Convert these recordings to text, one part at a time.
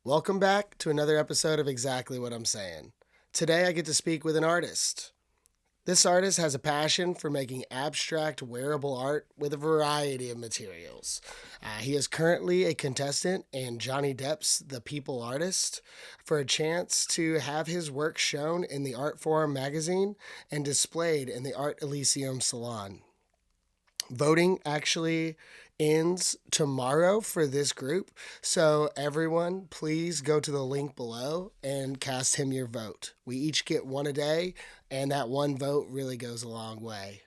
Welcome back to another episode of Exactly What I'm Saying. Today I get to speak with an artist. This artist has a passion for making abstract wearable art with a variety of materials. He is currently a contestant in Johnny Depp's The People Artist for a chance to have his work shown in the Art Forum magazine and displayed in the Art Elysium Salon. Voting actually ends tomorrow for this group, so everyone please go to the link below and cast him your vote. We each get one a day, and that one vote really goes a long way.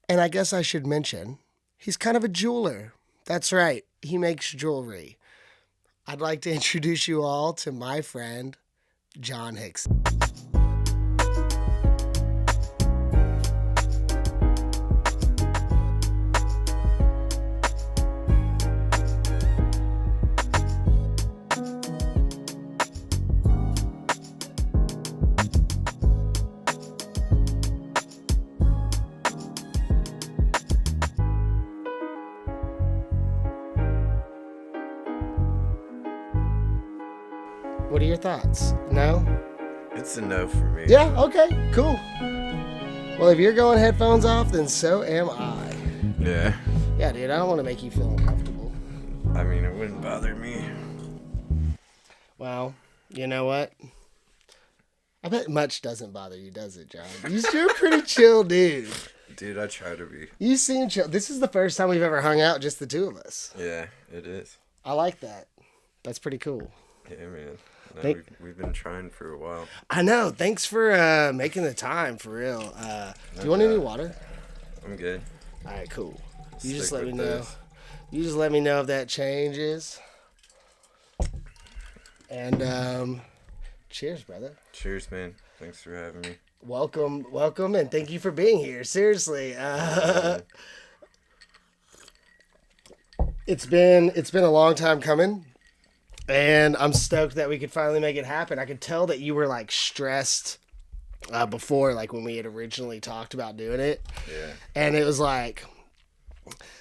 And I guess I should mention, he's kind of a jeweler. That's right, he makes jewelry. I'd like to introduce you all to my friend, Jon Hixson. What are your thoughts? No? It's a no for me. Yeah, okay, cool. Well, if you're going headphones off, then so am I. Yeah. Yeah, dude, I don't want to make you feel uncomfortable. I mean, it wouldn't bother me. Well, you know what? I bet much doesn't bother you, does it, John? You're a pretty chill dude. Dude, I try to be. You seem chill. This is the first time we've ever hung out, just the two of us. Yeah, it is. I like that. That's pretty cool. Yeah, man. No, we've been trying for a while. I know. Thanks for making the time, for real. Do you want any water? I'm good. All right, cool. You Stick just let me with know. this. You just let me know if that changes. And cheers, brother. Cheers, man. Thanks for having me. Welcome, and thank you for being here. Seriously, it's been a long time coming, and I'm stoked that we could finally make it happen. I could tell that you were like stressed before, like when we had originally talked about doing it. Yeah. And it was like,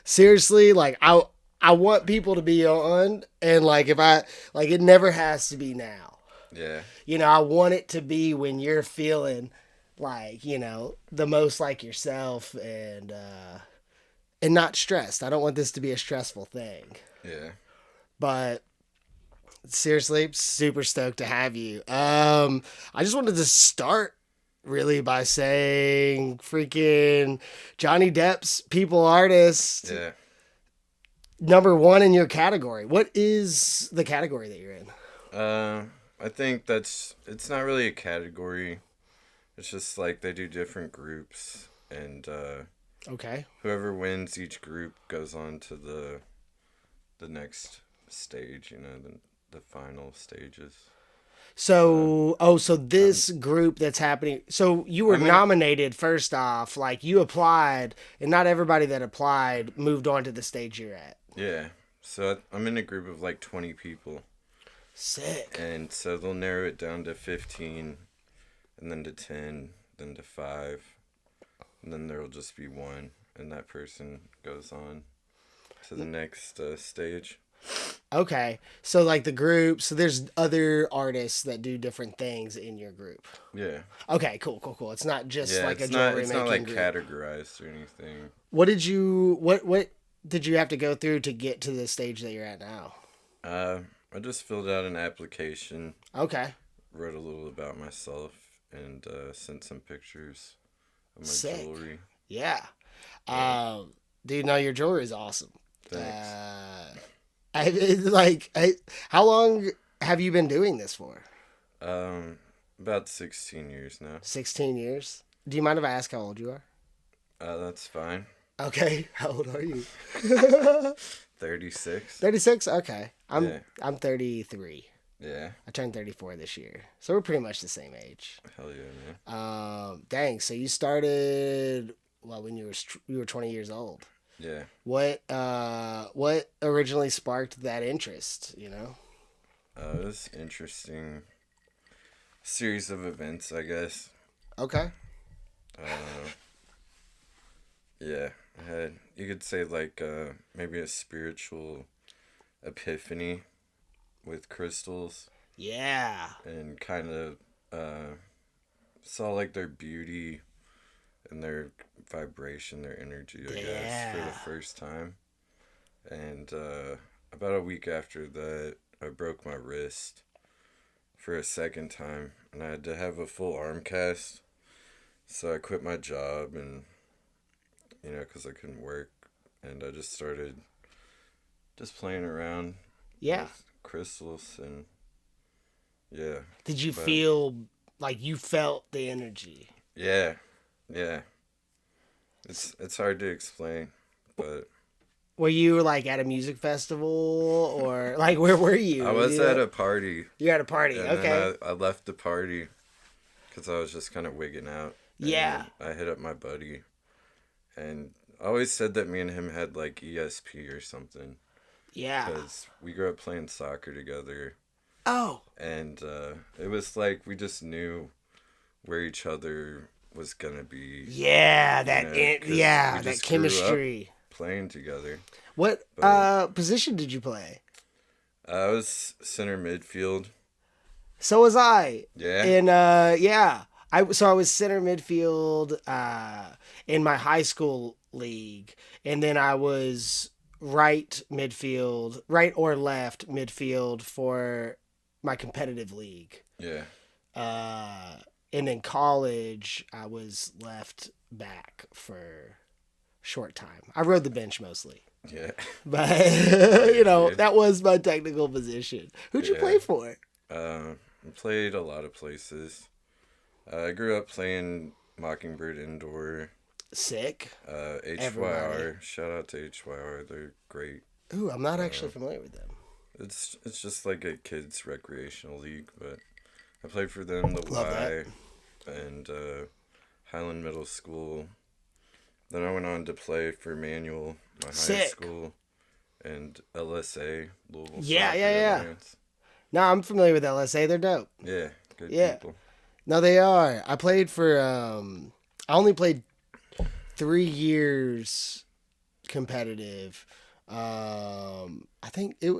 seriously, like I want people to be on, and like if I like it never has to be now. Yeah. You know, I want it to be when you're feeling like, you know, the most like yourself and not stressed. I don't want this to be a stressful thing. Yeah. But seriously, super stoked to have you. I just wanted to start really by saying freaking Johnny Depp's People Artist. Yeah. Number one in your category. What is the category that you're in? I think it's not really a category. It's just like they do different groups, and Okay. whoever wins each group goes on to the next stage, you know, the final stages. So, so this group that's happening, so you were nominated first off, like you applied, and not everybody that applied moved on to the stage you're at. Yeah. So I'm in a group of like 20 people. Sick. And so they'll narrow it down to 15, and then to 10, then to 5, and then there'll just be one, and that person goes on to the next stage. Okay. So like the group, so there's other artists that do different things in your group. Yeah. Okay, cool. It's not just like a it's jewelry not like group. categorized or anything. What did you have to go through to get to the stage that you're at now? I just filled out an application, Okay. wrote a little about myself, and sent some pictures of my Sick. jewelry. Yeah. Dude, no, your jewelry is awesome. Thanks. How long have you been doing this for? About 16 years now. 16 years? Do you mind if I ask how old you are? That's fine. Okay. How old are you? 36. 36? Okay. Yeah. I'm 33. Yeah. I turned 34 this year. So we're pretty much the same age. Hell yeah, man. Dang, so you started when you were 20 years old. Yeah. What originally sparked that interest, you know? It was interesting series of events, I guess. Okay. Yeah, I had, you could say like maybe a spiritual epiphany with crystals Yeah. and kind of saw like their beauty and their vibration, their energy, I guess, for the Yeah. first time. And about a week after that, I broke my wrist for a second time, and I had to have a full arm cast. So I quit my job, and because I couldn't work, and I just started just playing around Yeah. with crystals, and yeah, Did you but feel like you felt the energy? yeah, yeah. It's hard to explain, but Were you like at a music festival or like where were you? I was at a party, You're at a party. and Okay. then I left the party because I was just kind of wigging out. Yeah. And I hit up my buddy, and I always said that me and him had like ESP or something Yeah. because we grew up playing soccer together, Oh. and it was like we just knew where each other was gonna be. Yeah, Yeah, 'cause we that just chemistry. Playing together. What But position did you play? I was center midfield. So was I. Yeah. And yeah. I was center midfield in my high school league, and then I was right midfield, right or left midfield for my competitive league. Yeah. Uh, and in college, I was left back for a short time. I rode the bench mostly, Yeah. but Dude. that was my technical position. Who'd you Yeah. play for? I played a lot of places. I grew up playing Mockingbird Indoor. Sick. HYR. Everybody. Shout out to HYR. They're great. Ooh, I'm not actually familiar with them. It's just like a kids recreational league, but I played for them, the Love that. Y, and Highland Middle School. Then I went on to play for Manual, my high Sick. school, and LSA, Louisville Yeah, Soccer yeah. Alliance. No, I'm familiar with LSA. They're dope. Yeah, good Yeah. people. No, they are. I played for. I only played 3 years competitive. I think it.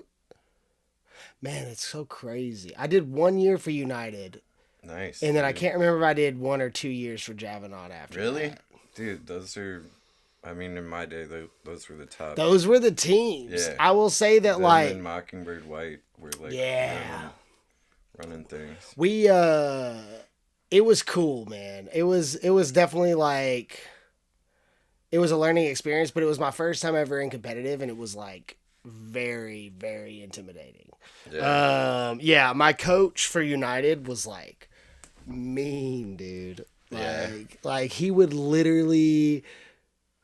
Man, it's so crazy. I did 1 year for United, Nice. and then I dude. can't remember if I did 1 or 2 years for Javenon after. Really? that. Dude, those are, I mean, in my day, those were the top. Those were the teams. Yeah. I will say that, Them like, and Mockingbird White were like yeah. running things. We it was cool, man. It was definitely like it was a learning experience, but it was my first time ever in competitive, and it was like very, very intimidating. Yeah. Yeah, my coach for United was like mean, dude. Yeah. Like he would literally,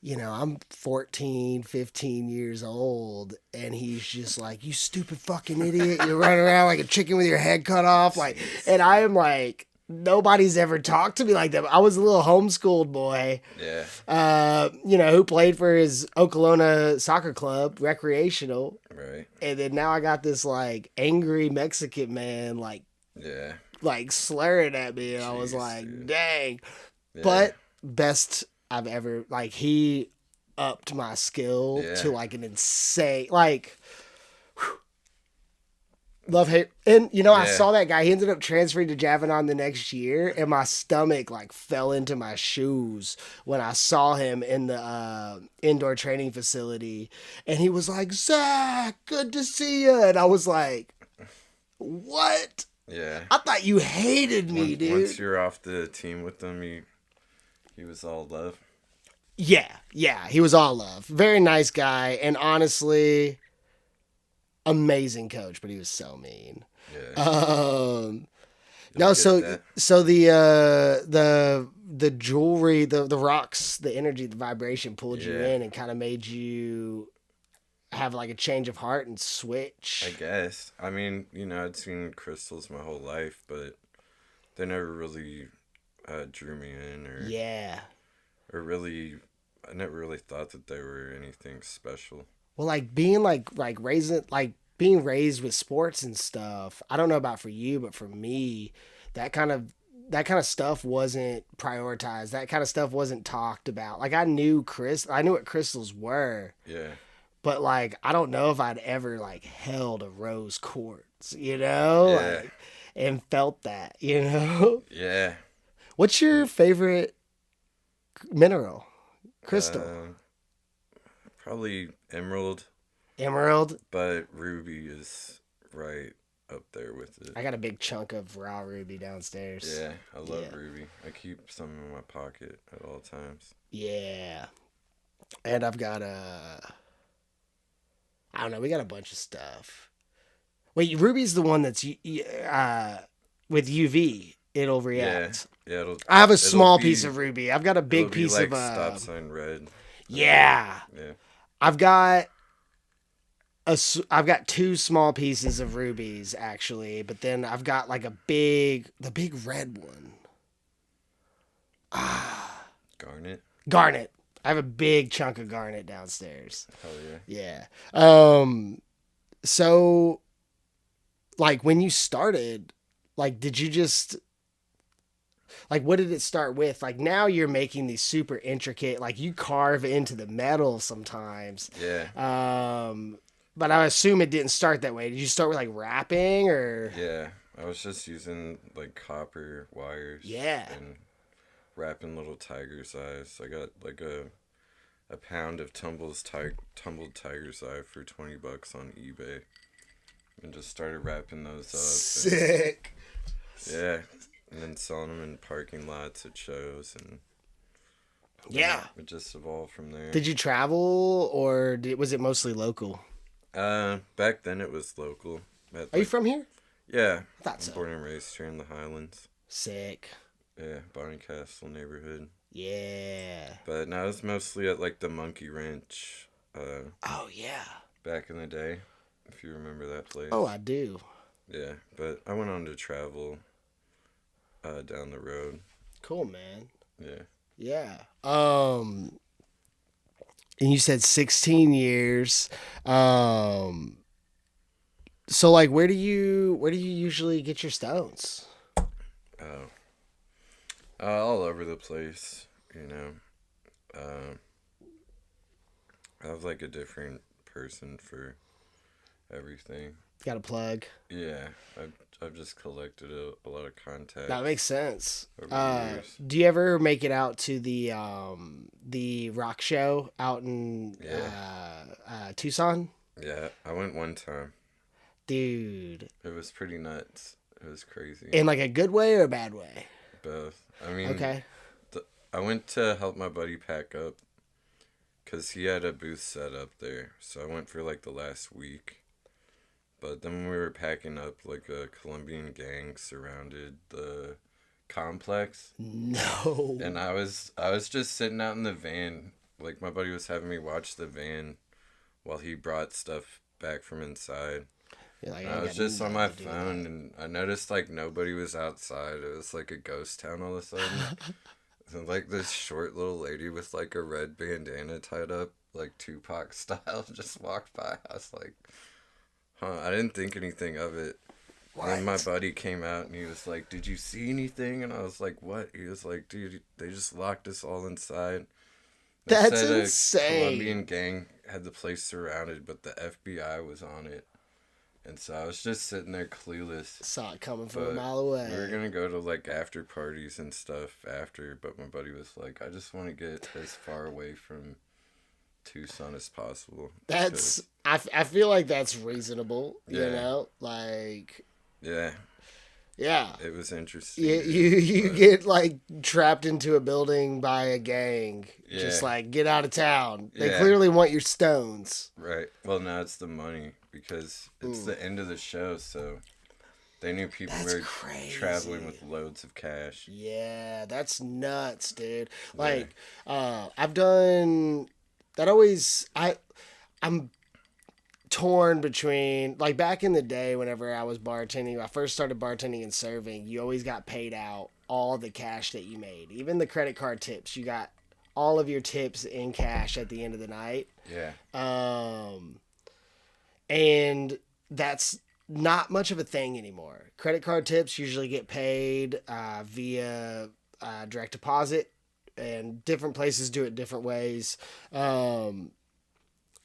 I'm 14, 15 years old, and he's just like, "You stupid fucking idiot. You're running around like a chicken with your head cut off." Like, and I am like, nobody's ever talked to me like that. I was a little homeschooled boy, Yeah. who played for his Oklahoma soccer club, recreational. Right. And then now I got this like angry Mexican man Yeah. like slurring at me, and I was Jeez, like, dude. dang. Yeah. But best I've ever, like, he upped my skill Yeah. to like an insane, like, whew. Love hate. And I Yeah. saw that guy. He ended up transferring to Javenon the next year, and my stomach like fell into my shoes when I saw him in the indoor training facility, and he was like, "Zach, good to see you," and I was like, "What? Yeah. I thought you hated me, dude." Once you're off the team with them, he was all love. Yeah, he was all love. Very nice guy, and honestly, amazing coach, but he was so mean. Yeah. No, get so that. the jewelry, the rocks, the energy, the vibration pulled you Yeah. in and kind of made you have like a change of heart and switch. I guess. I mean, I'd seen crystals my whole life, but they never really drew me in, Yeah. or really, I never really thought that they were anything special. Well, like being like raising like being raised with sports and stuff. I don't know about for you, but for me, that kind of stuff wasn't prioritized. That kind of stuff wasn't talked about. Like I knew what crystals were, Yeah. but like I don't know if I'd ever like held a rose quartz, you know, Yeah. like and felt that, you know. Yeah. What's your favorite mineral? Crystal? Uh, Probably emerald, Emerald? but ruby is right up there with it. I got a big chunk of raw ruby downstairs. Yeah, I love Yeah. ruby. I keep some in my pocket at all times. Yeah. And I've got I don't know, we got a bunch of stuff. Wait, ruby's the one that's with UV. It'll react. Yeah, I have a it'll small be, piece of ruby. I've got a it'll big be piece like of stop sign red. yeah. Yeah. I've got I've got two small pieces of rubies actually, but then I've got like the big red one. Garnet. Garnet. I have a big chunk of garnet downstairs. Hell yeah. Yeah. So like when you started, like did you just like what did it start with? Like now you're making these super intricate, like you carve into the metal sometimes. Yeah. But I assume it didn't start that way. Did you start with like wrapping or Yeah. I was just using like copper wires. Yeah. And wrapping little tiger's eyes. I got like a pound of tumbled tiger's eye for $20 on eBay, and just started wrapping those up. Sick. Yeah, and then selling them in parking lots at shows, and Yeah. it just evolved from there. Did you travel or was it mostly local? Back then it was local. Are you from here? Yeah, I thought I'm so. born and raised here in the Highlands. Sick. Yeah, Barneycastle neighborhood. Yeah. But now it's mostly at like the Monkey Wrench. Oh yeah. Back in the day, if you remember that place. Oh, I do. Yeah, but I went on to travel down the road. Cool, man. Yeah. Yeah. And you said 16 years. So like where do you usually get your stones? Oh. All over the place, you know. I was like a different person for everything. Got a plug. Yeah, I've just collected a lot of contacts. That makes sense. Over the years. Do you ever make it out to the rock show out in Tucson? Yeah, I went one time. Dude. It was pretty nuts. It was crazy. In like a good way or a bad way? Both. I mean, okay. I went to help my buddy pack up because he had a booth set up there. So I went for like the last week. But then when we were packing up, like a Colombian gang surrounded the complex. No. And I was just sitting out in the van. Like my buddy was having me watch the van while he brought stuff back from inside. Like, I was just on my phone and I noticed like nobody was outside. It was like a ghost town all of a sudden. And like this short little lady with like a red bandana tied up, like Tupac style, just walked by. I was like, huh, I didn't think anything of it. What? And then my buddy came out and he was like, did you see anything? And I was like, what? He was like, dude, they just locked us all inside. They That's said insane. A Colombian gang had the place surrounded, but the FBI was on it. And so I was just sitting there clueless. Saw it coming from a mile away. We were going to go to like after parties and stuff after, but my buddy was like, I just want to get as far away from Tucson as possible. That's, I feel like that's reasonable, Yeah. you know? Like, Yeah. yeah. It was interesting. You get like trapped into a building by a gang. Yeah. Just like, get out of town. They Yeah. clearly want your stones. Right. Well, now it's the money because it's the end of the show, so they knew people That's were crazy. traveling with loads of cash. Yeah, that's nuts, dude. Like, I've done that always, I'm torn between, like back in the day whenever I was bartending, I first started bartending and serving, you always got paid out all the cash that you made. Even the credit card tips, you got all of your tips in cash at the end of the night. Yeah. And that's not much of a thing anymore. Credit card tips usually get paid via direct deposit, and different places do it different ways.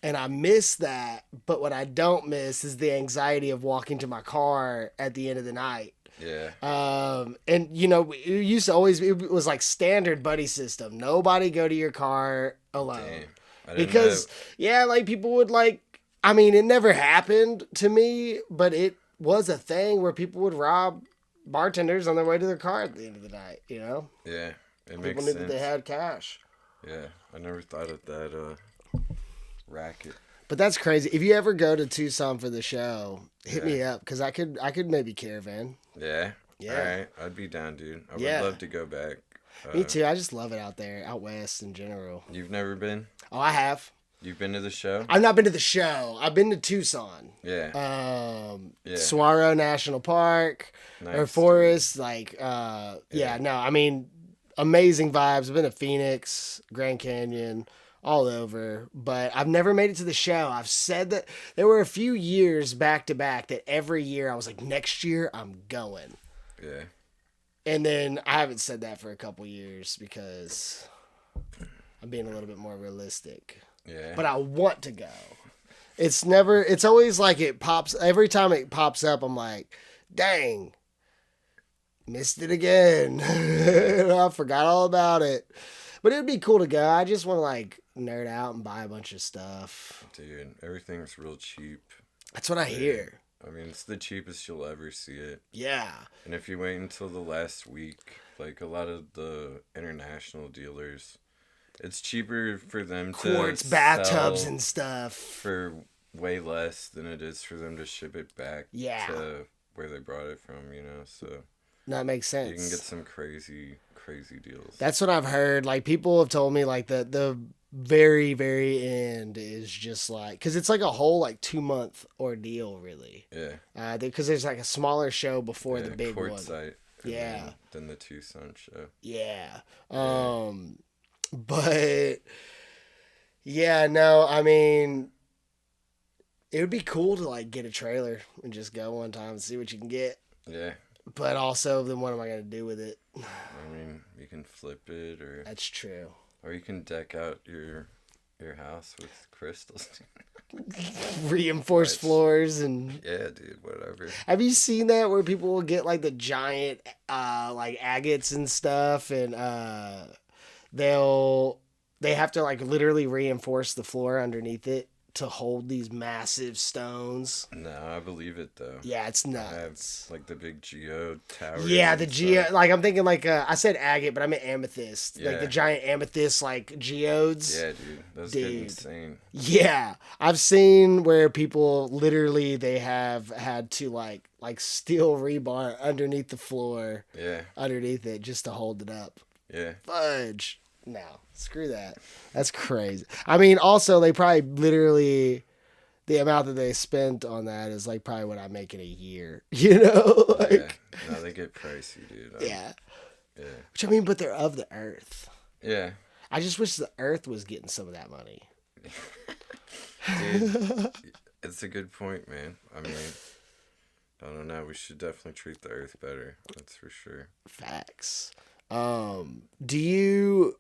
And I miss that, but what I don't miss is the anxiety of walking to my car at the end of the night. Yeah. And you know, it used to always, it was like standard buddy system. Nobody go to your car alone. Damn. I didn't Because, know. yeah, like people would like, I mean, it never happened to me, but it was a thing where people would rob bartenders on their way to their car at the end of the night, you know? Yeah. It People makes knew sense. that they had cash. Yeah. I never thought of that racket. But that's crazy. If you ever go to Tucson for the show, hit Yeah. me up because I could maybe caravan. Yeah. Yeah. All right. I'd be down, dude. I would Yeah. love to go back. Me too. I just love it out there, out west in general. You've never been? Oh, I have. You've been to the show? I've not been to the show. I've been to Tucson. Yeah. Yeah. Saguaro National Park or Nice, Forest. Like, yeah, no, I mean, amazing vibes. I've been to Phoenix, Grand Canyon, all over, but I've never made it to the show. I've said that there were a few years back to back that every year I was like, next year I'm going. Yeah. And then I haven't said that for a couple years because I'm being a little bit more realistic. Yeah. But I want to go. It's always like it pops, every time it pops up, I'm like, dang, missed it again. I forgot all about it. But it'd be cool to go. I just want to like nerd out and buy a bunch of stuff. Dude, everything's real cheap. That's what I hear. I mean, it's the cheapest you'll ever see it. Yeah. And if you wait until the last week, like a lot of the international dealers, it's cheaper for them Quartz to bathtubs sell and stuff. for way less than it is for them to ship it back to where they brought it from, you know? So that makes sense. you can get some crazy deals. That's what I've heard. Like people have told me like the very, very end is just like, cause it's like a whole like 2-month ordeal really. Yeah. Cause there's like a smaller show before the big one. Quartzite. Yeah. Then the Tucson show. Yeah. But yeah, no, I mean, it would be cool to like get a trailer and just go one time and see what you can get. Yeah. But also, then what am I going to do with it? I mean, you can flip it, or That's true. Or you can deck out your house with crystals. Reinforced floors and Yeah, dude, whatever. have you seen that where people will get like the giant like agates and stuff and they have to like literally reinforce the floor underneath it to hold these massive stones. No, I believe it though. Yeah, it's I nuts. have like the big geo towers. Yeah, and the geo, stuff. like I'm thinking like I said agate, but I meant amethyst, like the Yeah. giant amethyst like geodes. Yeah, dude, those get Dude. insane. Yeah, I've seen where people literally they have had to like steel rebar underneath the floor, Yeah, underneath it just to hold it up. yeah, Fudge. No, screw that. That's crazy. I mean, also they probably literally the amount that they spent on that is like probably what I make in a year. You know, yeah. like No, they get pricey, dude. yeah. Yeah, Which I mean, but they're of the earth. yeah. I just wish the earth was getting some of that money. Dude, it's a good point, man. I mean, I don't know. We should definitely treat the earth better. That's for sure. Facts. Do you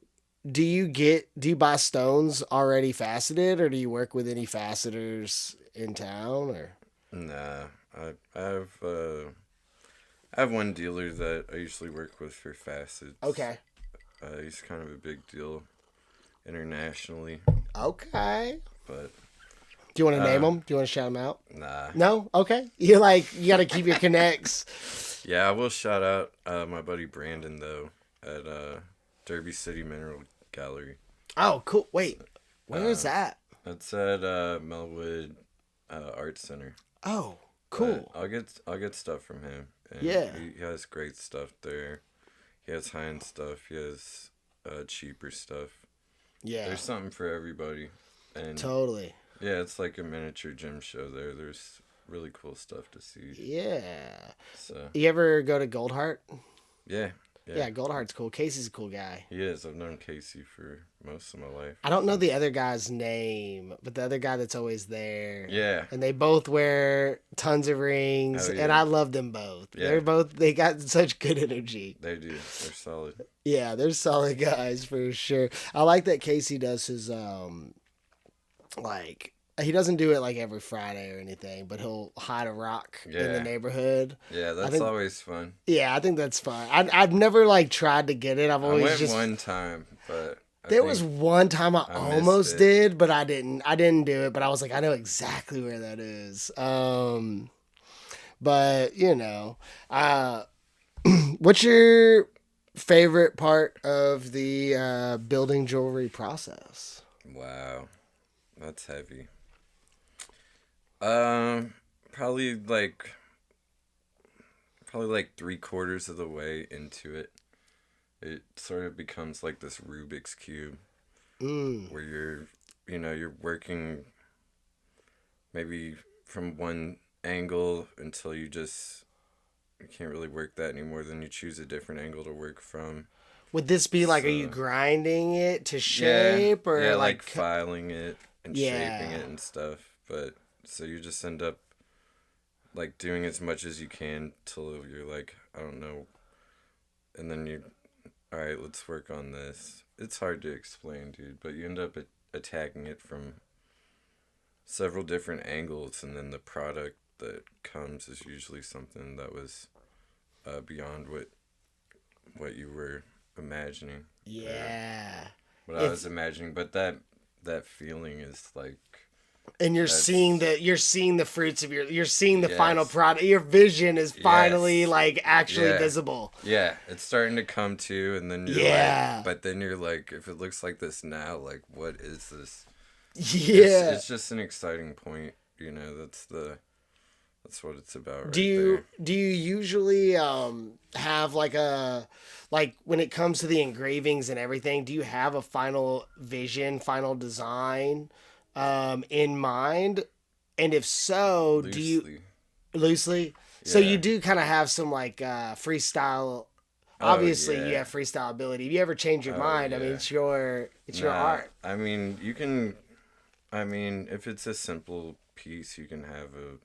buy stones already faceted, or do you work with any faceters in town, or? Nah, I have one dealer that I usually work with for facets. Okay. He's kind of a big deal internationally, Okay. but Do you want to name them? Do you want to shout them out? nah. No? Okay. You got to keep your connects. Yeah, I will shout out my buddy Brandon though at Derby City Mineral Gallery. Oh, cool. Wait. Where is that? That's at Melwood Art Center. Oh, cool. But I'll get stuff from him. And Yeah. he has great stuff there. He has high-end stuff. He has cheaper stuff. Yeah. There's something for everybody. And Totally. yeah, it's like a miniature gym show there. There's really cool stuff to see. Yeah. So You ever go to Goldheart? yeah. Yeah, Goldheart's cool. Casey's a cool guy. He is. I've known Casey for most of my life. I don't know the other guy's name, but the other guy that's always there. Yeah. And they both wear tons of rings, Oh, yeah. and I love them both. Yeah. They got such good energy. They do. They're solid. Yeah, they're solid guys for sure. I like that Casey does his like he doesn't do it like every Friday or anything, but he'll hide a rock in the Yeah. neighborhood. Yeah, that's think- always fun. Yeah, I think that's fun. I've never like tried to get it. I've I always went just one time, but there was one time I I missed almost it. did, but I didn't. I didn't do it, but I was like, I know exactly where that is. But you know, what's your favorite part of the building jewelry process? Wow, that's heavy. Um, probably like probably like 3/4 of the way into it, it sort of becomes like this Rubik's cube where you're working maybe from one angle until you can't really work that anymore. Then you choose a different angle to work from. Would this be like, are you grinding it to shape, or yeah, like filing it and shaping it and stuff. But so you just end up like doing as much as you can till you're like, I don't know, and then all right, let's work on this. It's hard to explain, dude, but you end up attacking it from several different angles, and then the product that comes is usually something that was beyond what you were imagining. Yeah. What I was imagining, but that feeling is like. And you're seeing the fruits of you're seeing the final product. Your vision is finally like actually visible. Yeah, it's starting to come to, and then you're like, but then you're like, if it looks like this now, like what is this? Yeah, it's just an exciting point. You know, that's what it's about. Do you usually have like when it comes to the engravings and everything? Do you have a final vision, final design in mind? And if so, loosely. do you loosely? So you do kind of have some like freestyle. Obviously, you have freestyle ability. If you ever change your mind, I mean, it's your art. I mean, you can. I mean, if it's a simple piece, you can have a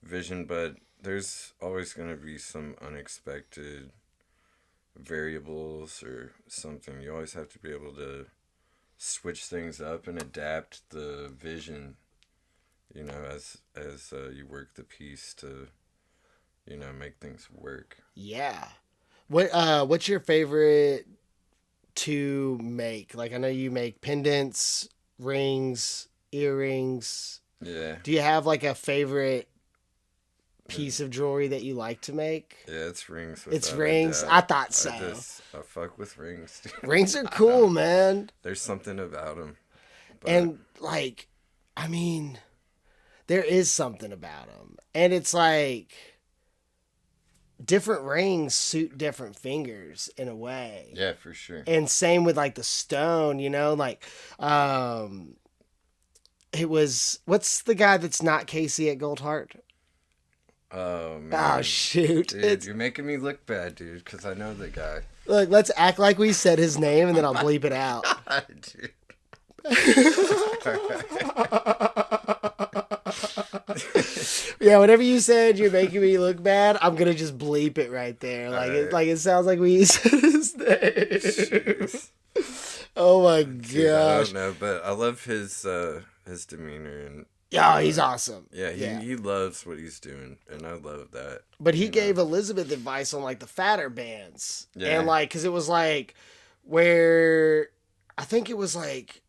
vision, but there's always going to be some unexpected variables or something. You always have to be able to switch things up and adapt the vision, you know, as you work the piece to, you know, make things work. Yeah. What's your favorite to make? Like, I know you make pendants, rings, earrings. Yeah. Do you have like a favorite piece of jewelry that you like to make? Yeah, it's rings. It's rings. I thought so. I fuck with rings. Rings are cool, man. There's something about them. And like, I mean, there is something about them, and it's like different rings suit different fingers in a way. Yeah, for sure. And same with like the stone, you know, like it was, what's the guy that's not Casey at Goldheart? Oh, man. Oh, shoot. Dude, you're making me look bad, dude, because I know the guy. Look, let's act like we said his name, and then I'll bleep it out. Dude. Yeah, whatever you said, you're making me look bad, I'm going to just bleep it right there. Like, it sounds like we said his name. Jeez. Oh, my Dude, gosh. I don't know, but I love his demeanor and... Yeah, he's awesome. Yeah, he loves what he's doing, and I love that. But he gave Elizabeth advice on, like, the fatter bands. Yeah. And, like, because it was, like, where... I think it was, like,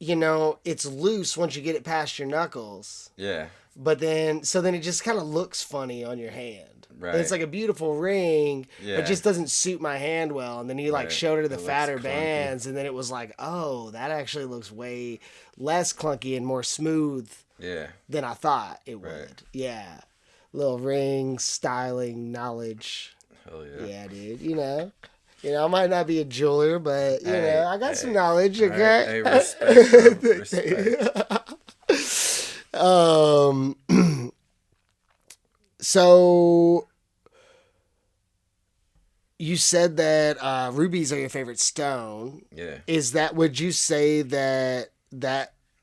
you know, it's loose once you get it past your knuckles. Yeah. But then... So then it just kind of looks funny on your hand. Right. And it's, like, a beautiful ring, but it just doesn't suit my hand well. And then he, like, showed her the fatter bands, and then it was like, oh, that actually looks way less clunky and more smooth. Yeah. Than I thought it would. Right. Yeah. Little ring, styling, knowledge. Hell yeah. Yeah, dude. You know, I might not be a jeweler, but, you know, I got some knowledge, okay? Hey, respect, bro. Respect. So, you said that rubies are your favorite stone. Yeah. Would you say that...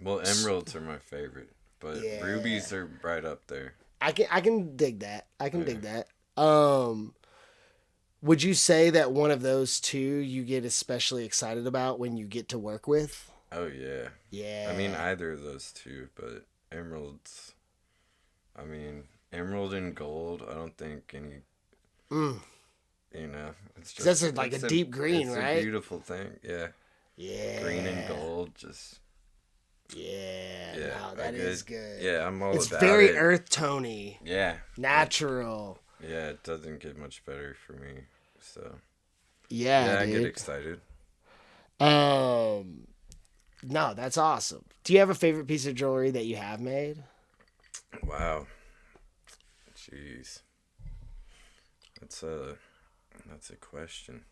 Well, emeralds are my favorite. But rubies are right up there. I can dig that. Dig that. Would you say that one of those two you get especially excited about when you get to work with? Oh, yeah. Yeah. I mean, either of those two, but emeralds, I mean, emerald and gold, I don't think any, Mm. you know, it's 'Cause that's just, like a deep green, it's right? a beautiful thing. Yeah. Green and Yeah. gold, just, Yeah. yeah. No, that is good. Yeah, I'm all It's about very it. earth tony. Yeah. Natural. Yeah, it doesn't get much better for me. So, Yeah, yeah, I get dude. excited. No, that's awesome. Do you have a favorite piece of jewelry that you have made? Wow. Jeez. That's a question.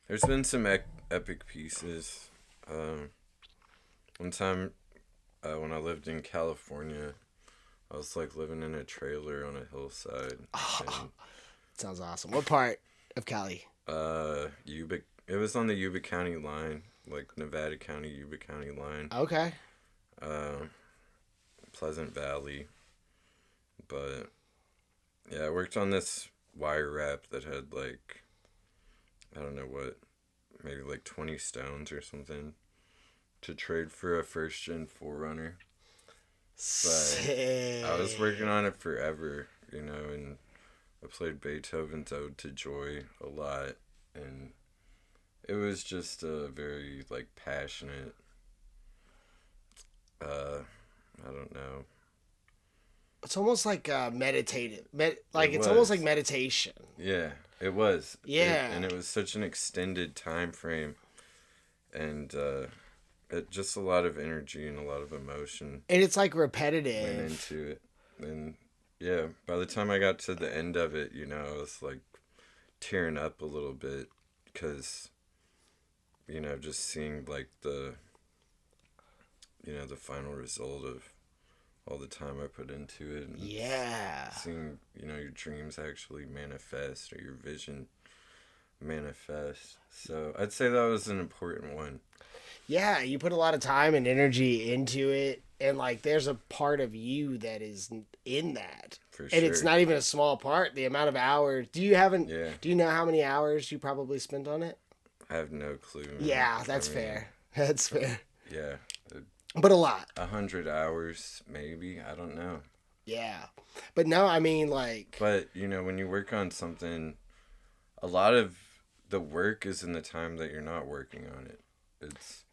There's been some epic pieces. One time, when I lived in California, I was like living in a trailer on a hillside. Sounds awesome. What part of Cali? Yuba. It was on the Yuba County line, like Nevada County, Yuba County line. Okay. Pleasant Valley. But yeah, I worked on this wire wrap that had like, I don't know what, maybe like 20 stones or something to trade for a first gen Forerunner. But I was working on it forever, and I played Beethoven's Ode to Joy a lot, and it was just a very like passionate, I don't know. It's almost like meditative. It's was. almost like meditation. Yeah, it was. Yeah. And it was such an extended time frame, and just a lot of energy and a lot of emotion And it's like went repetitive. into it. And yeah, by the time I got to the end of it, I was like tearing up a little bit because, just seeing like the final result of all the time I put into it. And Yeah. seeing, your dreams actually manifest or your vision manifest. So I'd say that was an important one. Yeah, you put a lot of time and energy into it, and like there's a part of you that is in that. For And sure. it's not even a small part. The amount of hours. Do you know how many hours you probably spent on it? I have no clue. Man. Yeah, that's fair. That's fair. Yeah. But a lot. 100 hours, maybe. I don't know. Yeah. But no, I mean, like... But, when you work on something, a lot of the work is in the time that you're not working on it. It's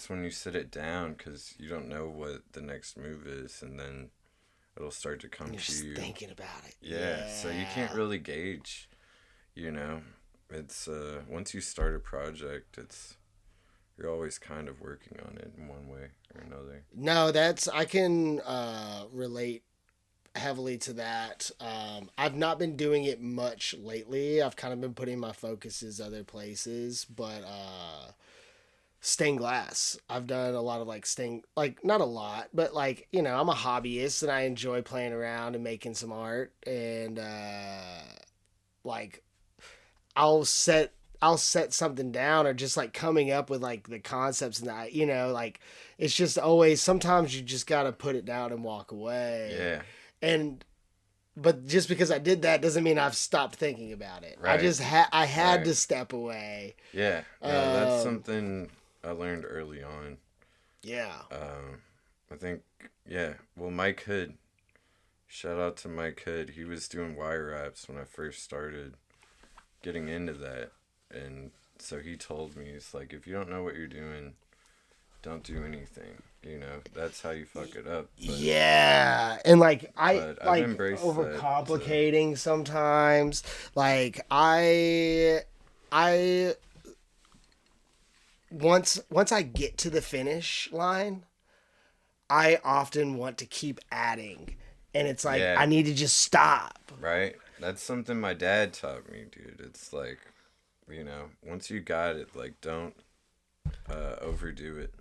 when you sit it down because you don't know what the next move is, and then it'll start to come You're to just you. thinking about it. Yeah, so you can't really gauge, It's, once you start a project, you're always kind of working on it in one way or another. No, I can relate heavily to that. I've not been doing it much lately. I've kind of been putting my focuses other places, but stained glass. I've done a lot of not a lot, but I'm a hobbyist and I enjoy playing around and making some art, and I'll set something down, or just like coming up with like the concepts, and that, it's just always, sometimes you just got to put it down and walk away. Yeah. But just because I did that doesn't mean I've stopped thinking about it. Right. I had to step away. Yeah. No, that's something I learned early on. Yeah. I think, yeah. Well, Mike Hood, shout out to Mike Hood. He was doing wire wraps when I first started getting into that. And so he told me, it's like, if you don't know what you're doing, don't do anything. That's how you fuck it up. But, yeah, and I've overcomplicating sometimes. I once I get to the finish line, I often want to keep adding, and it's like I need to just stop. Right. That's something my dad taught me, dude. It's like, once you got it, like, don't overdo it.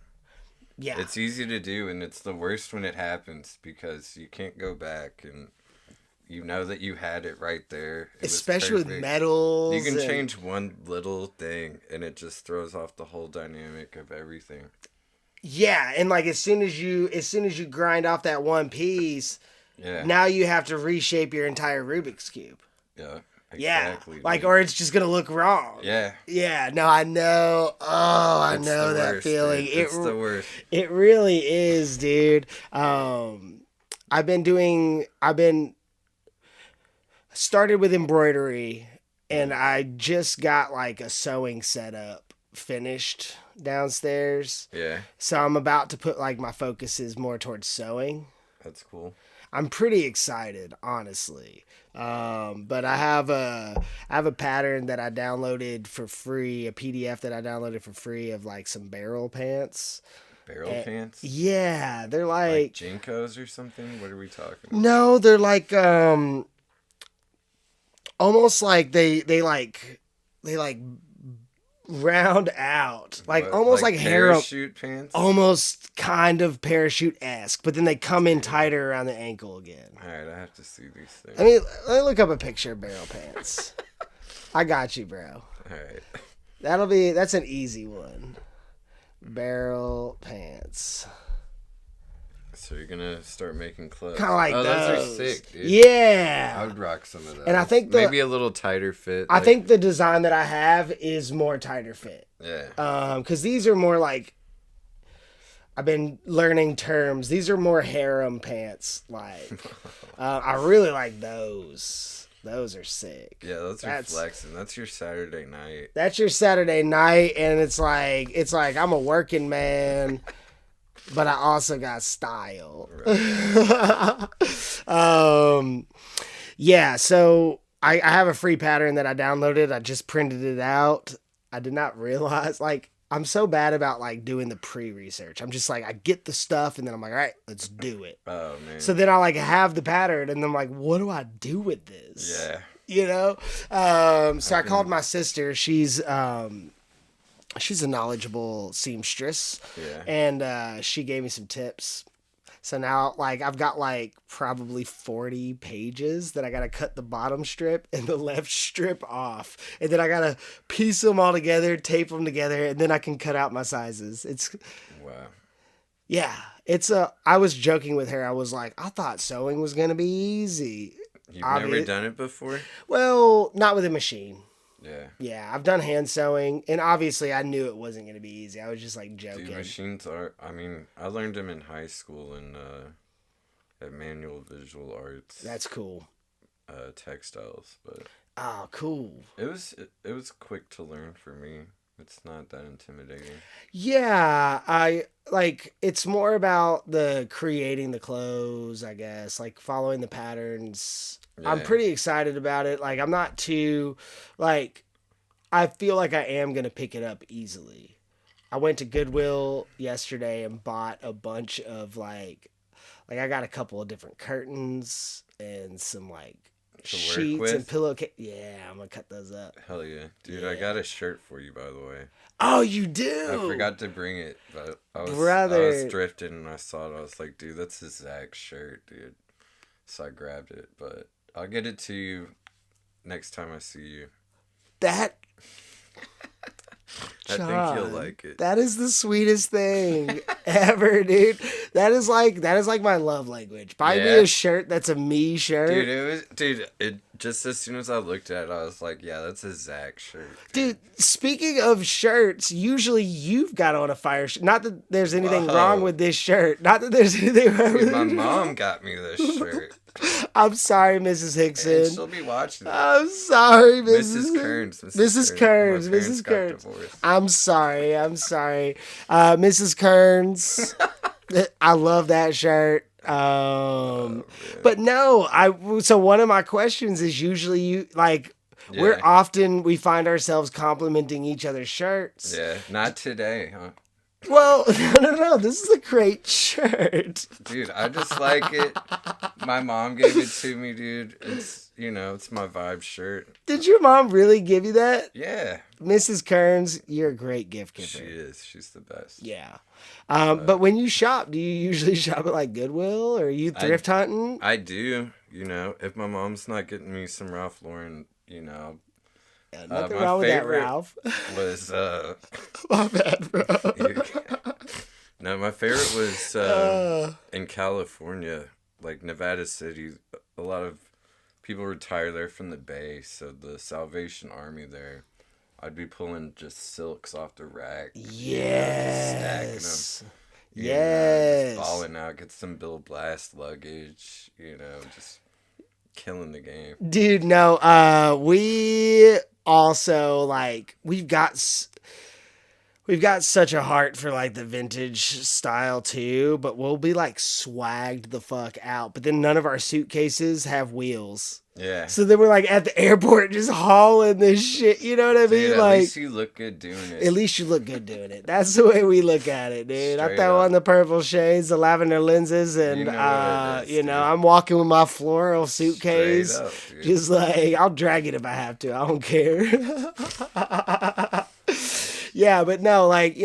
Yeah. It's easy to do, and it's the worst when it happens because you can't go back, and you know that you had it right there. Especially with metals. You can change one little thing, and it just throws off the whole dynamic of everything. Yeah, and as soon as you grind off that one piece, now you have to reshape your entire Rubik's Cube. Yeah. Yeah, Exactly, like, dude. or it's just gonna look wrong. Yeah. Yeah, no, I know. Oh, I It's know the that worst, feeling. dude. It's the worst. It really is, dude. I've been started with embroidery, and I just got like a sewing setup finished downstairs. Yeah. So I'm about to put like my focuses more towards sewing. That's cool. I'm pretty excited, honestly. But I have a pattern that I downloaded for free, a PDF that I downloaded for free of like some barrel pants. Barrel pants? Yeah, they're Like like Jinkos or something? What are we talking about? no, they're like almost like they like round out, like What, almost like harem, parachute pants? almost kind of parachute-esque, but then they come in tighter around the ankle again. Alright, I have to see these things. I mean, let me look up a picture of barrel pants. I got you, bro. Alright. That's an easy one. Barrel pants. So you're gonna start making clothes. Kind of like those those. are sick, dude. Yeah. I would rock some of those. And I think maybe a little tighter fit. I think the design that I have is more tighter fit. Yeah. Because these are more like, I've been learning terms. These are more harem pants. Like, I really like those. Those are sick. Yeah, those are flexing. That's your Saturday night. That's your Saturday night, and it's like I'm a working man, but I also got style. Right. Yeah. So I have a free pattern that I downloaded. I just printed it out. I did not realize, like, I'm so bad about like doing the pre-research. I'm just like, I get the stuff and then I'm like, all right, let's do it. Oh man. So then I like have the pattern and then I'm like, what do I do with this? Yeah. You know? So I called my sister. She's a knowledgeable seamstress. Yeah. And she gave me some tips. So now, like, I've got, like, probably 40 pages that I got to cut the bottom strip and the left strip off. And then I got to piece them all together, tape them together, and then I can cut out my sizes. Wow. Yeah. I was joking with her. I was like, I thought sewing was going to be easy. You've never done it before? Well, not with a machine. Yeah. Yeah, I've done hand sewing, and obviously I knew it wasn't going to be easy. I was just, like, joking. Dude, machines are, I mean, I learned them in high school at Manual Visual Arts. That's cool. Textiles, but... Oh, cool. It was quick to learn for me. It's not that intimidating. Yeah, it's more about the creating the clothes, I guess, like following the patterns. Yeah. I'm pretty excited about it. Like, I'm not too, like, I feel like I am going to pick it up easily. I went to Goodwill yesterday and bought a bunch of, like I got a couple of different curtains and some, like, sheets and pillowcase. Yeah, I'm going to cut those up. Hell yeah. Dude, yeah. I got a shirt for you, by the way. Oh, you do? I forgot to bring it, but I was thrifting and I saw it. I was like, dude, that's his Zach's shirt, dude. So I grabbed it, but I'll get it to you next time I see you. I think you'll like it. That is the sweetest thing ever, dude. That is like my love language. Buy me a shirt that's a me shirt. Dude, it just as soon as I looked at it, I was like, yeah, that's a Zach shirt. Dude, speaking of shirts, usually you've got on a fire shirt. Not that there's anything wrong with this shirt. Not that there's anything wrong with my mom got me this shirt. I'm sorry, Mrs. Hixson. And she'll be watching it. I'm sorry, Mrs. Kearns. Mrs. Kearns. Mrs. Kearns. I'm sorry. Mrs. Kearns. I love that shirt. But no, so one of my questions is usually we find ourselves complimenting each other's shirts. Yeah, not today, huh? Well, no, this is a great shirt. Dude, I just like it. My mom gave it to me, dude. It's my vibe shirt. Did your mom really give you that? Yeah. Mrs. Kearns, you're a great gift giver. She is. She's the best. Yeah. But when you shop, do you usually shop at like Goodwill or are you thrift hunting? I do. If my mom's not getting me some Ralph Lauren, nothing wrong with that, Ralph. Was my bad, bro. No, my favorite was in California, like Nevada City. A lot of people retire there from the base. So the Salvation Army there, I'd be pulling just silks off the rack. Yes. Just stacking them. Yes. Just balling out. Get some Bill Blast luggage. Just killing the game. Dude, no. We also, like, we've got such a heart for, like, the vintage style too, but we'll be, like, swagged the fuck out. But then none of our suitcases have wheels. Yeah. So then we're, like, at the airport just hauling this shit. You know what I mean? Dude, at like, least you look good doing it. At least you look good doing it. That's the way we look at it, dude. Straight I throw up. on the purple shades, the lavender lenses, and, You know what it is, dude. I'm walking with my floral suitcase. Straight up, dude. Just like, I'll drag it if I have to. I don't care. Yeah, but no, like,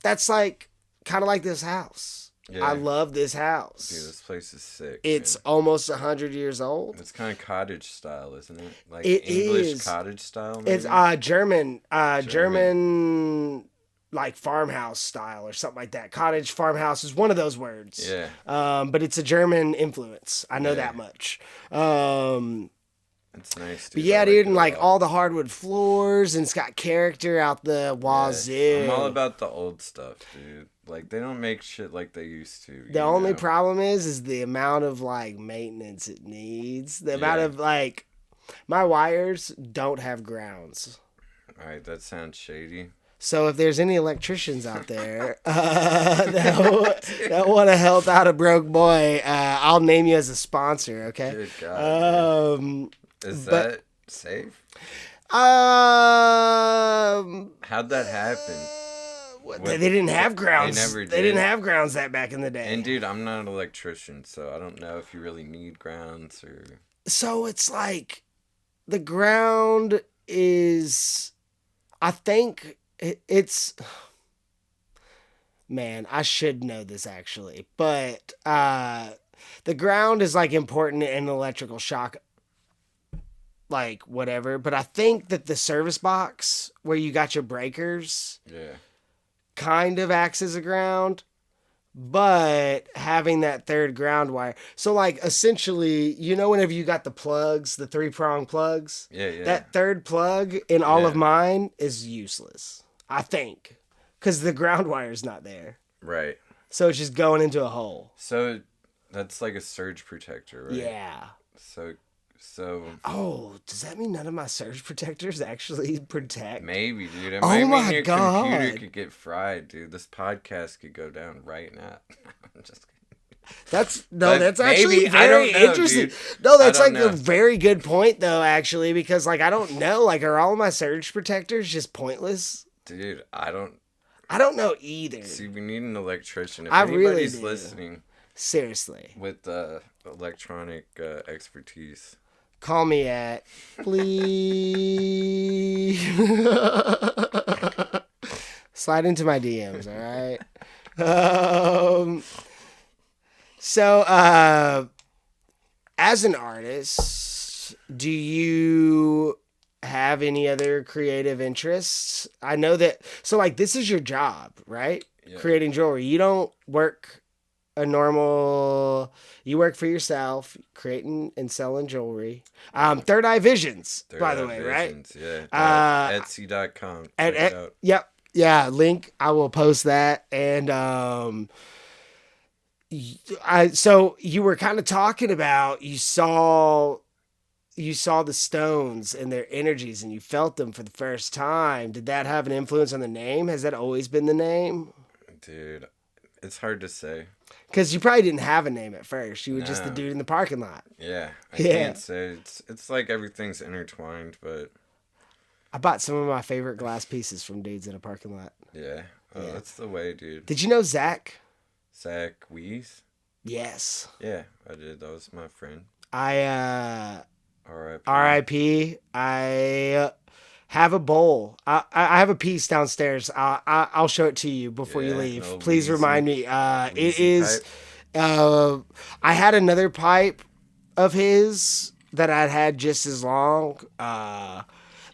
that's like kind of like this house. Yeah. I love this house. Dude, this place is sick. It's man. almost 100 years old. It's kind of cottage style, isn't it? Like It English is. cottage style, maybe? It's German, like farmhouse style or something like that. Cottage farmhouse is one of those words. Yeah. But it's a German influence. I know Yeah. that much. It's nice, dude. But yeah, I dude, it and a like lot. all the hardwood floors, and it's got character out the wazoo. Yeah. I'm all about the old stuff, dude. Like, they don't make shit like they used to. The only problem is the amount of like maintenance it needs. The amount Yeah. of like, my wires don't have grounds. All right, that sounds shady. So if there's any electricians out there that want to help out a broke boy, I'll name you as a sponsor. Okay. Good God. Is but- that safe? Um. How'd that happen? They didn't have grounds. They never They didn't did. have grounds that back in the day. And dude, I'm not an electrician, so I don't know if you really need grounds or. So it's like the ground is, I think it's, man, I should know this actually, but the ground is like important in electrical shock, like whatever. But I think that the service box where you got your breakers Yeah. kind of acts as a ground, but having that third ground wire. So like essentially, whenever you got the plugs, the 3-prong plugs, Yeah. that third plug in all Yeah. of mine is useless, I think, because the ground wire is not there. Right. So it's just going into a hole. So that's like a surge protector, right? Yeah. So Oh, does that mean none of my surge protectors actually protect? maybe, dude. It Oh might my mean your God. computer could get fried, dude. This podcast could go down right now. I'm just kidding. That's But that's actually maybe, I very don't know, interesting. dude. No, that's I like don't a know. very good point though, actually, because like I don't know, like are all of my surge protectors just pointless? Dude, I don't I don't know either. see. We need an electrician. If I really anybody's do. listening Seriously. with electronic expertise, Call me at please. Slide into my DMs, all right? So, as an artist, do you have any other creative interests? I know that, so like this is your job, right? Yeah. Creating jewelry. You don't work you work for yourself, creating and selling jewelry. Third Eye Visions, by the way, right? Yeah. Etsy.com. And, Check it out. yep. Yeah, link. I will post that. And so you were kind of talking about you saw the stones and their energies and you felt them for the first time. Did that have an influence on the name? Has that always been the name? Dude, it's hard to say. Because you probably didn't have a name at first. You were just the No. dude in the parking lot. Yeah. I Yeah. can't say. It's like everything's intertwined, but I bought some of my favorite glass pieces from dudes in a parking lot. yeah. Oh, Yeah. that's the way, dude. Did you know Zach? Zach Weiss? Yes. Yeah, I did. That was my friend. I R.I.P. R.I.P. I have a bowl. I have a piece downstairs. I'll show it to you before you Yeah, leave. no, Please Weezy- remind me. It Weezy is. I had another pipe of his that I'd had just as long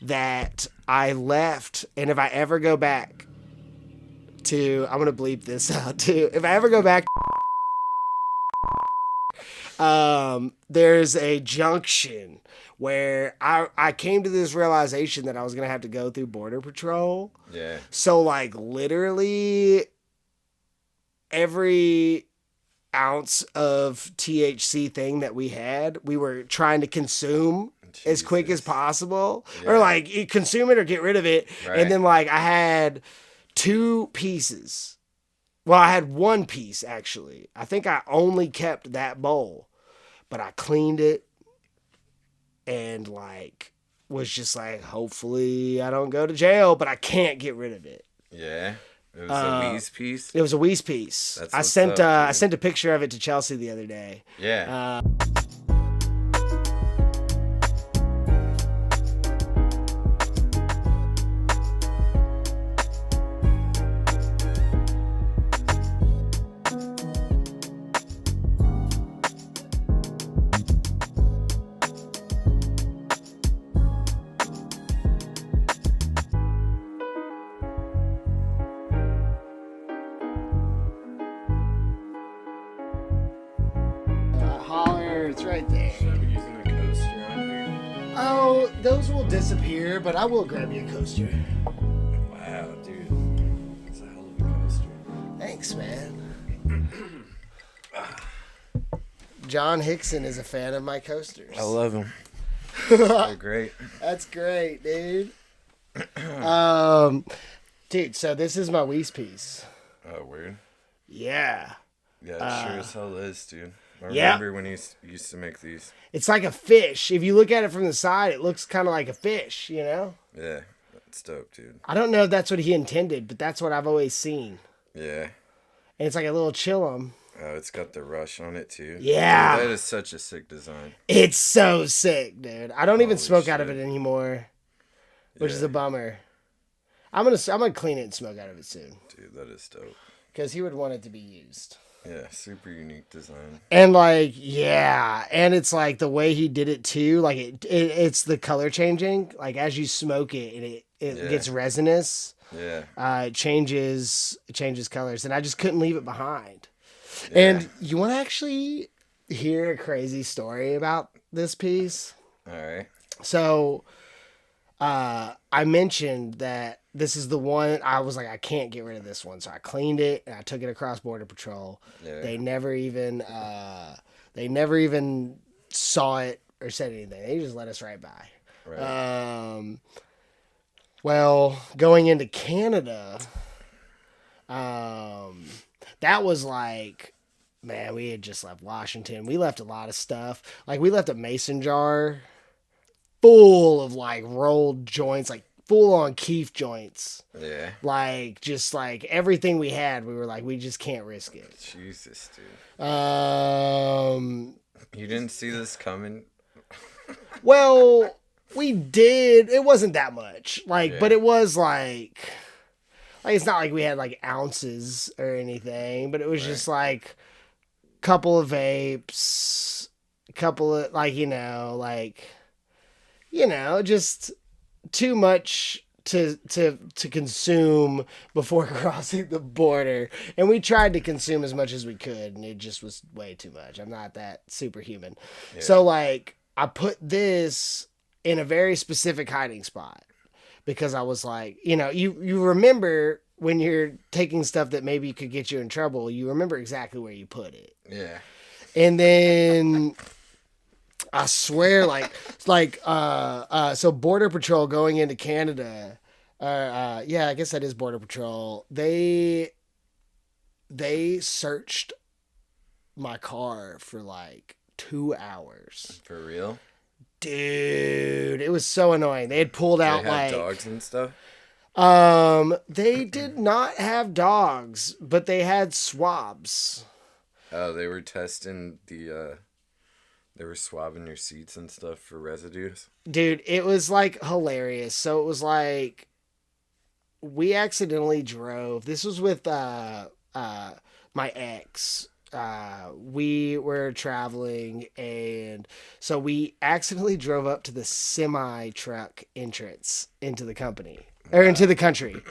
that I left, and if I ever go back to, I'm gonna bleep this out too. If I ever go back, there's a junction where I came to this realization that I was going to have to go through Border Patrol. Yeah. So, like, literally every ounce of THC thing that we had, we were trying to consume as quick as possible. Yeah. Or, like, consume it or get rid of it. Right. And then, like, I had 2 pieces. Well, I had 1 piece, actually. I think I only kept that bowl. But I cleaned it and, like, was just like, hopefully I don't go to jail, but I can't get rid of it. Yeah. It was a Wheeze piece? It was a Wheeze piece. That's I sent a picture of it to Chelsea the other day. Yeah. Holler, it's right there. Should I be using a coaster on here? Oh, those will disappear, but I will grab you a coaster. Wow, dude. That's a hell of a coaster. Thanks, man. Jon Hixson is a fan of my coasters. I love them. They're great. That's great, dude. Dude, so this is my Wheeze piece. Oh, weird. Yeah. Yeah, it sure as hell is, dude. I Yeah. remember when he used to make these. It's like a fish. If you look at it from the side, it looks kind of like a fish, you know? Yeah, that's dope, dude. I don't know if that's what he intended, but that's what I've always seen. Yeah. And it's like a little chillum. Oh, it's got the rush on it, too. Yeah. Dude, that is such a sick design. It's so sick, dude. I don't even Holy smoke out of shit. it anymore, which is Yeah. a bummer. I'm gonna clean it and smoke out of it soon Dude, that is dope. because he would want it to be used. Yeah, super unique design. And like, yeah, and it's like the way he did it too. Like it's the color changing. Like as you smoke it, and it Yeah. gets resinous. Yeah. It changes colors, and I just couldn't leave it behind. Yeah. And you want to actually hear a crazy story about this piece? All right. So, I mentioned that this is the one I was like, I can't get rid of this one. So I cleaned it and I took it across Border Patrol. Yeah. They never even saw it or said anything. They just let us right by. Right. Well, going into Canada, that was like, man, we had just left Washington. We left a lot of stuff. Like we left a mason jar full of like rolled joints, like full on keef joints. Yeah. Like just like everything we had, we were like, we just can't risk it. Jesus, dude. You didn't see this coming? Well, we did. It wasn't that much. Like, Yeah. but it was like it's not like we had like ounces or anything, but it was just like a couple of vapes, a couple of just too much to consume before crossing the border. And we tried to consume as much as we could, and it just was way too much. I'm not that superhuman. Yeah. So like I put this in a very specific hiding spot because I was like, you remember when you're taking stuff that maybe could get you in trouble, you remember exactly where you put it. Yeah. And then I swear, so Border Patrol going into Canada, I guess that is Border Patrol. They searched my car for like 2 hours. For real? Dude, it was so annoying. They had pulled out They had like dogs and stuff? they did not have dogs, but they had swabs. Oh, they were testing they were swabbing your seats and stuff for residues? Dude, it was like hilarious. So it was like we accidentally drove. This was with my ex. We were traveling, and so we accidentally drove up to the semi truck entrance into the company. or into the country.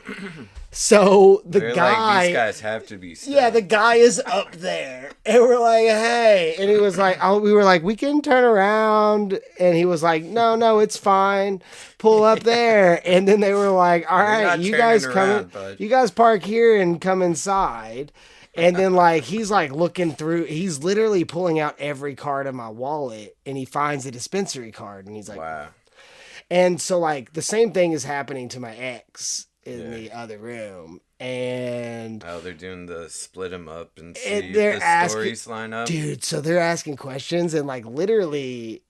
So the They're guy, like, these guys have to be stuck. yeah, the guy is up there, and we're like, hey, and he was like, oh, we were like, we can turn around, and he was like, no, it's fine, pull up there, and then they were like, all right, you guys you guys park here and come inside. And then, like, he's, like, looking through. He's literally pulling out every card in my wallet, and he finds a dispensary card, and he's like, wow. And so, like, the same thing is happening to my ex in the other room. And they're doing the split them up and see and if the stories line up. Dude, so they're asking questions, and, like, literally,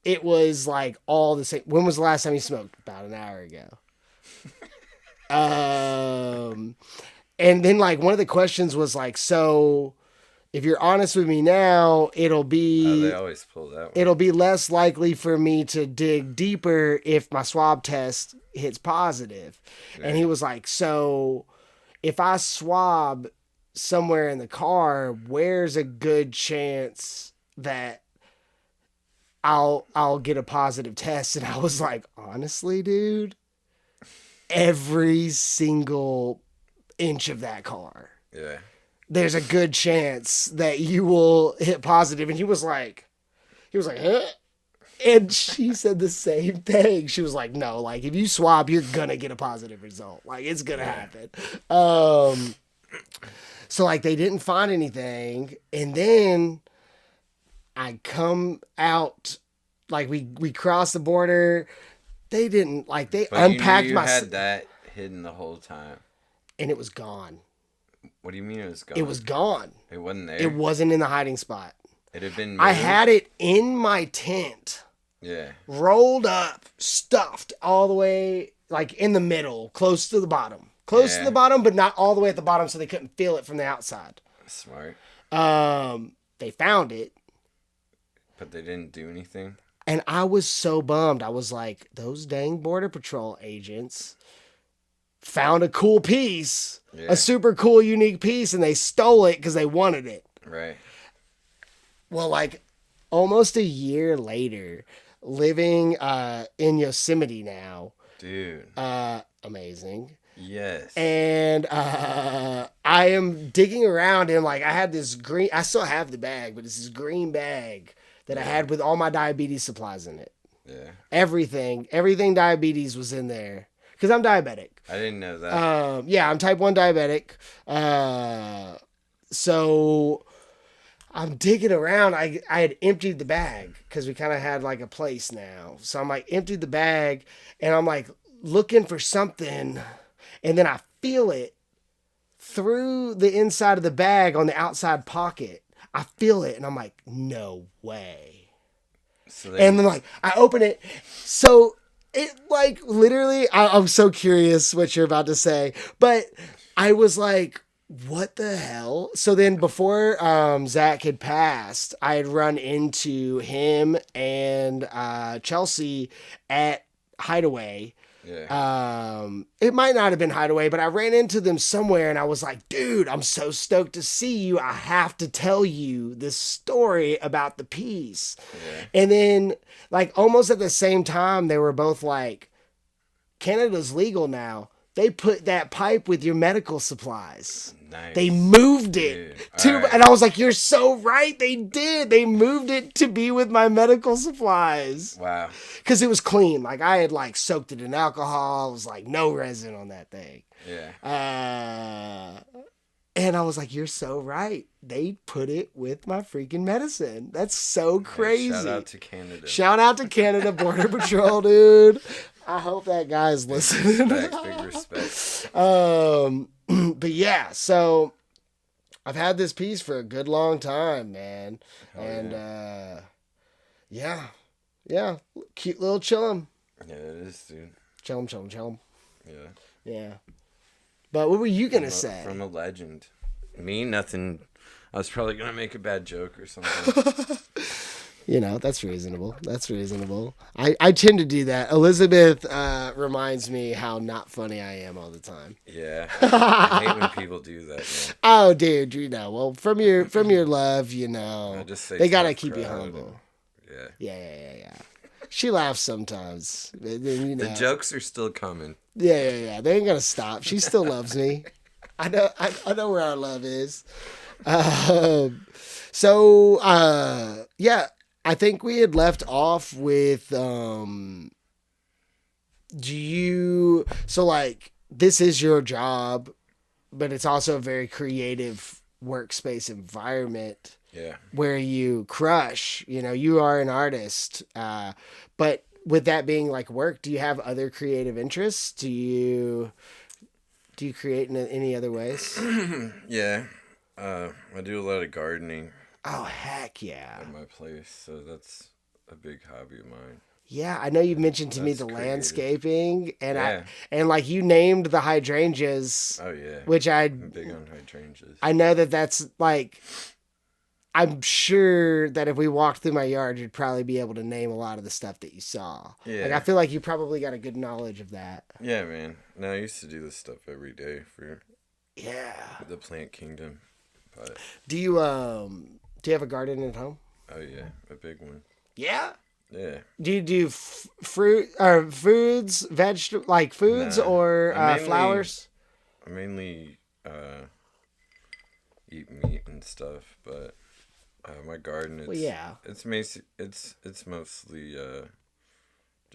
it was, like, all the same. When was the last time you smoked? About an hour ago. And then, like, one of the questions was, like, so if you're honest with me now, it'll be... they always pull that one. It'll be less likely for me to dig deeper if my swab test hits positive. Yeah. And he was like, so if I swab somewhere in the car, where's a good chance that I'll get a positive test? And I was like, honestly, dude, every single inch of that car. Yeah. There's a good chance that you will hit positive. And he was like, huh? And she said the same thing. She was like, no, like, if you swab, you're gonna get a positive result. Like, it's gonna happen. So, like, they didn't find anything. And then I come out, like, we crossed the border. They didn't, like, they unpacked you my... had that hidden the whole time. And it was gone. What do you mean it was gone? It was gone. It wasn't there? It wasn't in the hiding spot. It had been moved? I had it in my tent. Yeah. Rolled up, stuffed all the way, like, in the middle, close to the bottom. Close to the bottom, but not all the way at the bottom so they couldn't feel it from the outside. Smart. They found it. But they didn't do anything? And I was so bummed. I was like, those dang Border Patrol agents found a cool piece, a super cool, unique piece, and they stole it because they wanted it. Right. Well, like, almost a year later, living in Yosemite now. Dude. Amazing. Yes. And I am digging around, and, like, I had this green, I still have the bag, but it's this green bag that I had with all my diabetes supplies in it. Yeah. Everything diabetes was in there. Because I'm diabetic. I didn't know that. Yeah, I'm type 1 diabetic. So I'm digging around. I had emptied the bag because we kind of had, like, a place now. So I'm, like, emptied the bag, and I'm, like, looking for something, and then I feel it through the inside of the bag on the outside pocket. I feel it, and I'm like, no way. And then, like, I open it. So it, like, literally, I'm so curious what you're about to say, but I was like, what the hell? So then before Zach had passed, I had run into him and Chelsea at Hideaway. Yeah. It might not have been Hideaway, but I ran into them somewhere, and I was like, dude, I'm so stoked to see you. I have to tell you this story about the piece. Yeah. And then, like, almost at the same time, they were both like, Canada's legal now. They put that pipe with your medical supplies. Nice. They moved it to, right. And I was like, you're so right. They did. They moved it to be with my medical supplies. Wow. Because it was clean. Like, I had, like, soaked it in alcohol. It was like no resin on that thing. Yeah. And I was like, you're so right. They put it with my freaking medicine. That's so crazy. Shout out to Canada. Shout out to Canada Border Patrol, dude. I hope that guy's listening. Big respect. But yeah, so I've had this piece for a good long time, man. Yeah, cute little chillum. Yeah, it is, dude. Chillum. Yeah. But what were you gonna say? From a legend. Me, nothing. I was probably gonna make a bad joke or something. You know, that's reasonable. I tend to do that. Elizabeth reminds me how not funny I am all the time. Yeah. I hate when people do that, man. Oh, dude, you know. Well, from your love, you know, I just say they gotta keep you humble. Yeah. Yeah. She laughs sometimes. And then, you know, The jokes are still coming. yeah. They ain't gonna stop. She still loves me. I know where our love is. Yeah, I think we had left off with this is your job, but it's also a very creative workspace environment. Yeah. Where you crush, you are an artist. But with that being like work, do you have other creative interests? Do you create in any other ways? Yeah. I do a lot of gardening. Oh, heck yeah. At my place, so that's a big hobby of mine. Yeah, I know you mentioned to me That's the creative. landscaping, and Yeah. like you named the hydrangeas. Oh yeah. Which I'm big on hydrangeas. I know that's like, I'm sure that if we walked through my yard, you'd probably be able to name a lot of the stuff that you saw. Yeah. Like, I feel like you probably got a good knowledge of that. Yeah, man. No, I used to do this stuff every day for the plant kingdom. But Do you have a garden at home? oh yeah, a big one. Yeah. Yeah. Do you do fruit or foods, foods Nah. or I mainly- flowers? I mainly eat meat and stuff, but my garden it's mostly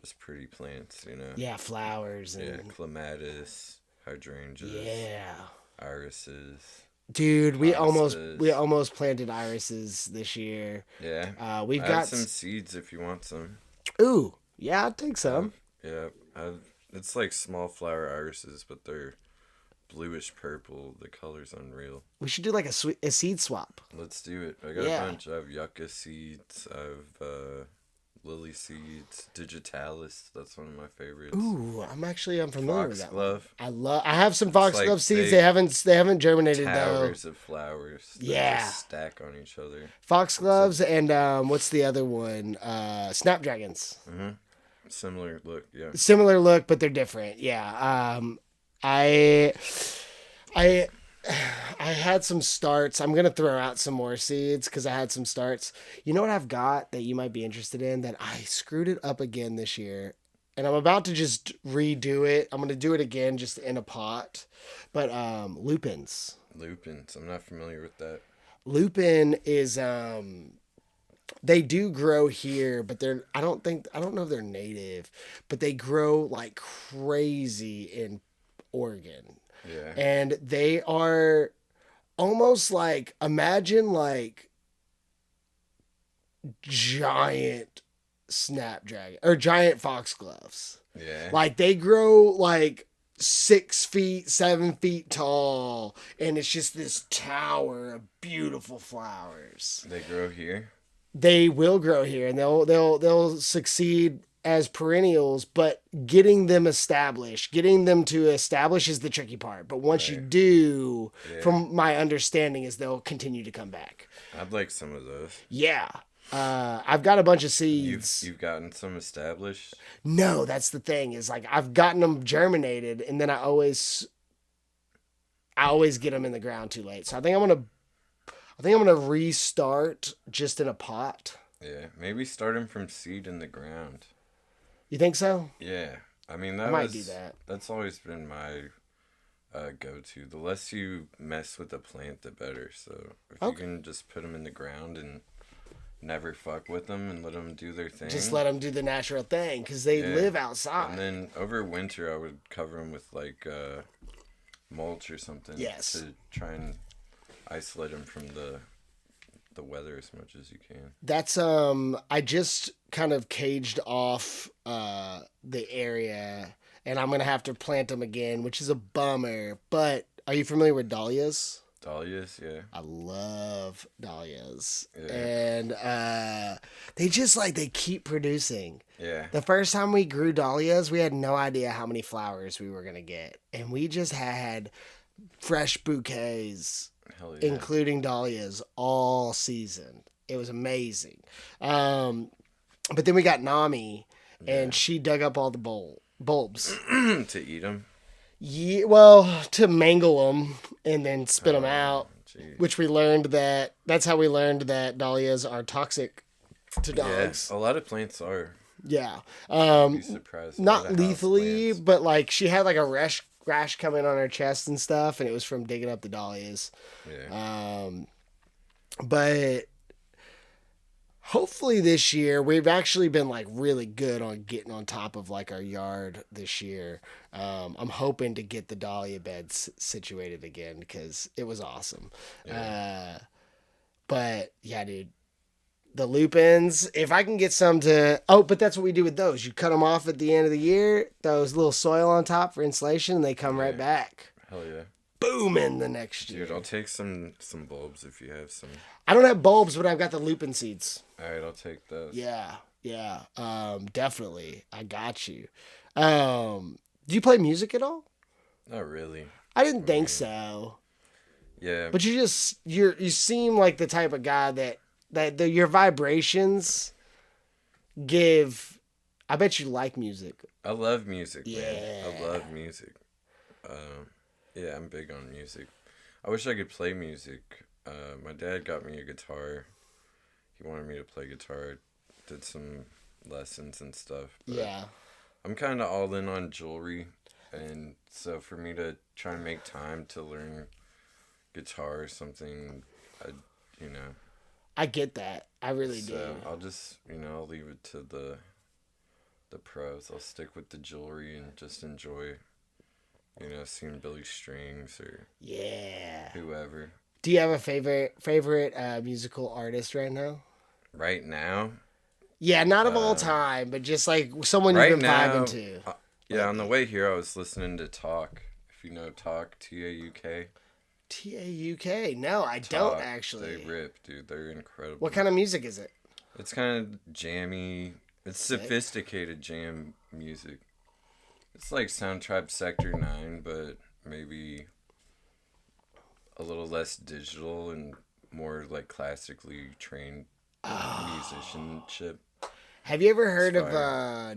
just pretty plants, Yeah, flowers and Yeah, clematis, hydrangeas, yeah. irises. Dude, we Hostas. almost planted irises this year. Yeah. We've I got have some seeds if you want some. Ooh, yeah, I'll take some. Yeah, it's like small flower irises, but they're bluish purple. The color's unreal. We should do like a seed swap. Let's do it. I got Yeah. a bunch. I have yucca seeds. I have lily seeds. Digitalis. That's one of my favorites. Ooh, I'm familiar with that one. Foxglove. I have some foxglove seeds. They haven't germinated Towers though. of flowers. That Yeah. just stack on each other. Foxgloves and what's the other one? Snapdragons. Mm-hmm. Similar look. Yeah. Similar look, but they're different. Yeah. I had some starts. I'm gonna throw out some more seeds because I had some starts. You know what I've got that you might be interested in that I screwed it up again this year, and I'm about to just redo it. I'm gonna do it again just in a pot, but lupins. Lupins. I'm not familiar with that. Lupin is they do grow here, but I don't know if they're native, but they grow like crazy in Oregon. Yeah. And they are almost like, imagine like giant snapdragon or giant foxgloves. Yeah. Like they grow like 6 feet, 7 feet tall, and it's just this tower of beautiful flowers. They grow here. They will grow here, and they'll succeed as perennials, but getting them to establish is the tricky part. But once you do, from my understanding, is they'll continue to come back. I'd like some of those. Yeah. I've got a bunch of seeds. You've gotten some established? No, that's the thing, is like I've gotten them germinated, and then I always get them in the ground too late. So I think I'm gonna restart just in a pot. Yeah, maybe start them from seed in the ground. You think so? Yeah, I mean I might do that. That's always been my go-to. The less you mess with the plant, the better. So if you can just put them in the ground and never fuck with them and let them do their thing. Just let them do the natural thing because they live outside. And then over winter, I would cover them with like mulch or something. Yes. To try and isolate them from the weather as much as you can. That's I just kind of caged off the area, and I'm gonna have to plant them again, which is a bummer. But are you familiar with dahlias? Dahlias, yeah. I love dahlias, Yeah. and they keep producing. Yeah. The first time we grew dahlias, we had no idea how many flowers we were gonna get, and we just had fresh bouquets. Hell yeah. Including dahlias all season. It was amazing. But then we got Nami, and she dug up all the bulbs. To eat them? Yeah, well, to mangle them and then spit them out, geez. which that's how we learned that dahlias are toxic to dogs. Yeah, a lot of plants are. Yeah. I'd be surprised. Not By the lethally, houseplants. but like she had like a rash coming on her chest and stuff, and it was from digging up the dahlias. Yeah. But hopefully this year we've actually been like really good on getting on top of like our yard this year. I'm hoping to get the dahlia beds situated again because it was awesome. Yeah. But yeah, dude, the lupins, if I can get some to, but that's what we do with those. You cut them off at the end of the year, those little soil on top for insulation, and they come right back. Hell yeah. Booming the next year. Dude, I'll take some bulbs if you have some. I don't have bulbs, but I've got the lupin seeds. All right, I'll take those. Yeah. Definitely. I got you. Do you play music at all? Not really. I didn't think so. Yeah. But you seem like the type of guy that your vibrations give. I bet you like music. I love music, Yeah. man. I love music. Yeah, I'm big on music. I wish I could play music. My dad got me a guitar. He wanted me to play guitar. Did some lessons and stuff. But Yeah. I'm kind of all in on jewelry. And so for me to try and make time to learn guitar or something, I get that. I really so do. I'll just, I'll leave it to the pros. I'll stick with the jewelry and just enjoy, seeing Billy Strings or Yeah. whoever. Do you have a favorite musical artist right now? Right now? Yeah, not of all time, but just like someone you've Right been now, vibing to. Yeah, on the way here I was listening to Talk. If you know Talk, Tauk. Tauk? No, I Talk, don't actually. They rip, dude. They're incredible. What kind of music is it? It's kind of jammy. It's sophisticated jam music. It's like Soundtrap Sector 9, but maybe a little less digital and more like classically trained musicianship. Have you ever heard of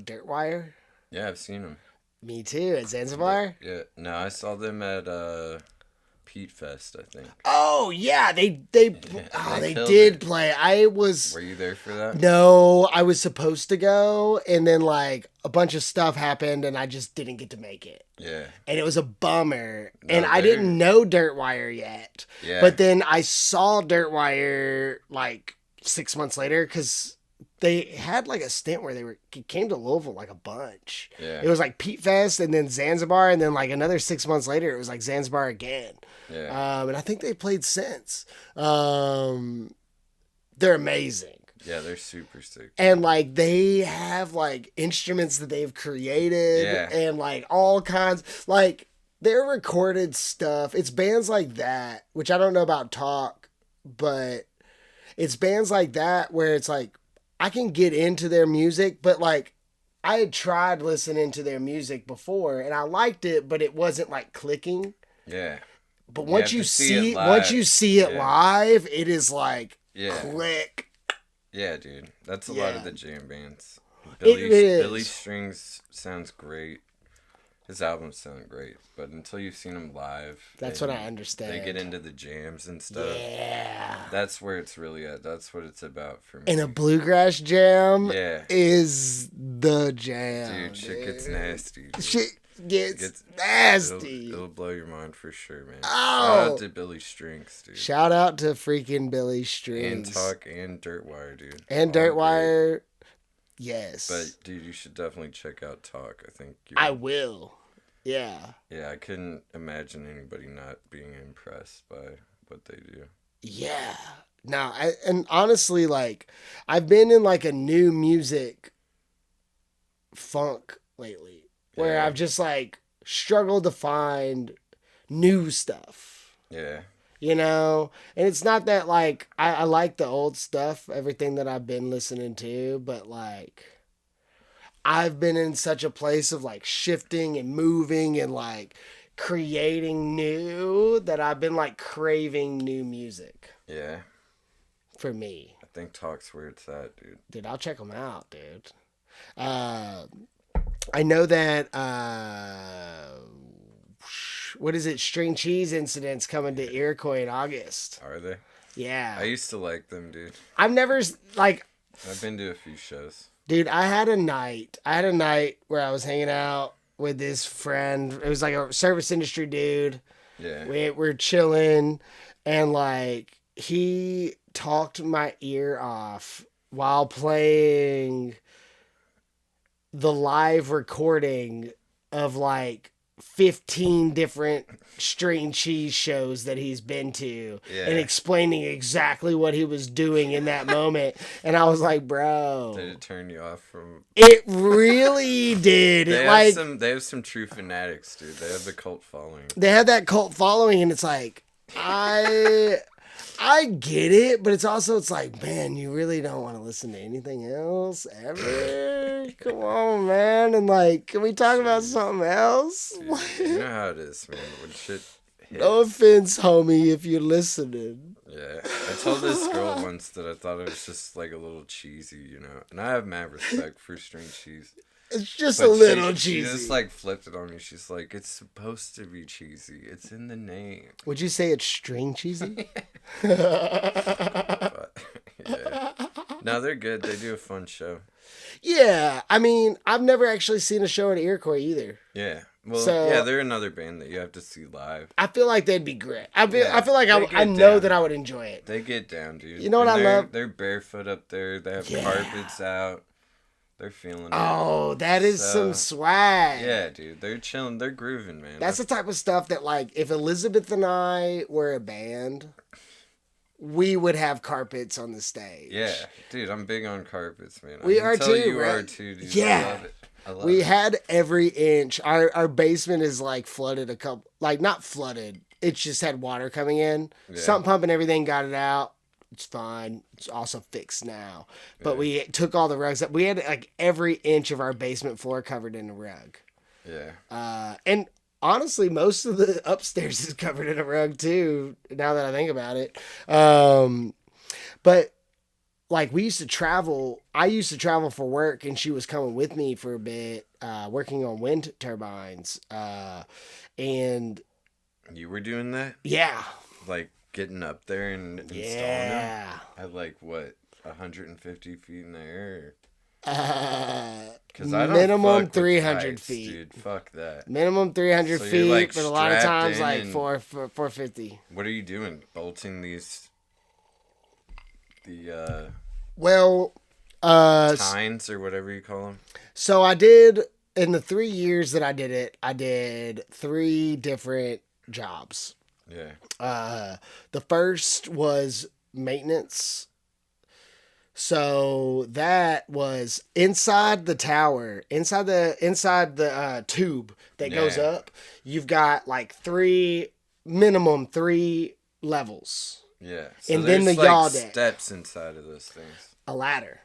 Dirtwire? Yeah, I've seen them. Me too, at Zanzibar? Yeah, no, I saw them at Pete Fest, I think. Oh, yeah, they did it. play. I was... Were you there for that? No, I was supposed to go, and then, like, a bunch of stuff happened, and I just didn't get to make it. Yeah. And it was a bummer. No, and I didn't know Dirtwire yet. Yeah. But then I saw Dirtwire, like, 6 months later, because they had, like, a stint where came to Louisville, like, a bunch. Yeah. It was, like, Pete Fest, and then Zanzibar, and then, like, another 6 months later, it was, like, Zanzibar again. Yeah. And I think they played since. They're amazing. Yeah, they're super sick. And, like, they have, like, instruments that they've created. Yeah. And, like, all kinds. Like, their recorded stuff. It's bands like that, which I don't know about Talk, but it's bands like that where it's, like, I can get into their music, but, like, I had tried listening to their music before, and I liked it, but it wasn't, like, clicking. Yeah. But once you see it live, it is, like, click. Yeah, dude. That's a lot of the jam bands. It is. Billy Strings sounds great. His albums sound great. But until you've seen him live... That's what I understand. They get into the jams and stuff. Yeah. That's where it's really at. That's what it's about for me. And a bluegrass jam Yeah. is the jam. Dude, shit gets nasty. Dude. Shit gets nasty. It'll blow your mind for sure, man. Oh. Shout out to Billy Strings, dude. Shout out to freaking Billy Strings. And Talk and Dirtwire, dude. And Dirtwire. Yes. But, dude, you should definitely check out Talk. I think I will. Yeah. Yeah, I couldn't imagine anybody not being impressed by what they do. Yeah. No, and honestly, like, I've been in, like, a new music funk lately. Where I've just, like, struggled to find new stuff. Yeah. You know? And it's not that, like, I like the old stuff, everything that I've been listening to, but, like, I've been in such a place of, like, shifting and moving and, like, creating new that I've been, like, craving new music. Yeah. For me. I think Talk's where it's at, dude. Dude, I'll check them out, dude. I know that, what is it? String Cheese Incident's coming to Iroquois in August. Are they? Yeah. I used to like them, dude. I've never, like... I've been to a few shows. Dude, I had a night. Where I was hanging out with this friend. It was like a service industry dude. Yeah. We're chilling, and like he talked my ear off while playing the live recording of like 15 different string cheese shows that he's been to, and explaining exactly what he was doing in that moment. And I was like, bro, did it turn you off from? It really did. They have some true fanatics, dude. They have the cult following. They have that cult following, and it's like, I get it, but it's like, man, you really don't want to listen to anything else ever. Come on, man, and like, can we talk about something else? You know how it is, man. When shit hits. No offense, homie, if you're listening. Yeah, I told this girl once that I thought it was just like a little cheesy, you know, and I have mad respect for string cheese. It's just a little cheesy. She just like flipped it on me. She's like, it's supposed to be cheesy. It's in the name. Would you say it's string cheesy? But, yeah. No, they're good. They do a fun show. Yeah, I mean, I've never actually seen a show at Iroquois either. Yeah. Well, yeah, they're another band that you have to see live. I feel like they'd be great. I feel like I know that I would enjoy it. They get down, dude. You know what I love? They're barefoot up there. They have carpets out. They're feeling it. Oh, that is some swag. Yeah, dude. They're chilling. They're grooving, man. That's the type of stuff that, like, if Elizabeth and I were a band, we would have carpets on the stage. Yeah. Dude, I'm big on carpets, man. We are too, you right? are too, dude. Yeah. I love it. We had every inch. Our basement is, like, flooded a couple... Like, not flooded. It just had water coming in. Yeah. Sump pump and everything got it out. It's fine. It's also fixed now. But we took all the rugs up. We had like every inch of our basement floor covered in a rug. Yeah. And honestly, most of the upstairs is covered in a rug too, now that I think about it. But like we used to travel. I used to travel for work, and she was coming with me for a bit, working on wind turbines. And you were doing that? Yeah. Like getting up there and installing them at like what 150 feet in the air. Because I don't minimum fuck 300 heights, feet. Dude, fuck that. Minimum 300 feet, like but a lot of times like 450. What are you doing? Bolting these? Tines or whatever you call them. So I did in the 3 years that I did it. I did 3 different jobs. Yeah. The first was maintenance. So that was inside the tower, inside the tube that goes up. You've got like minimum 3 levels. Yeah. So and then the yaw deck. Steps inside of those things. A ladder.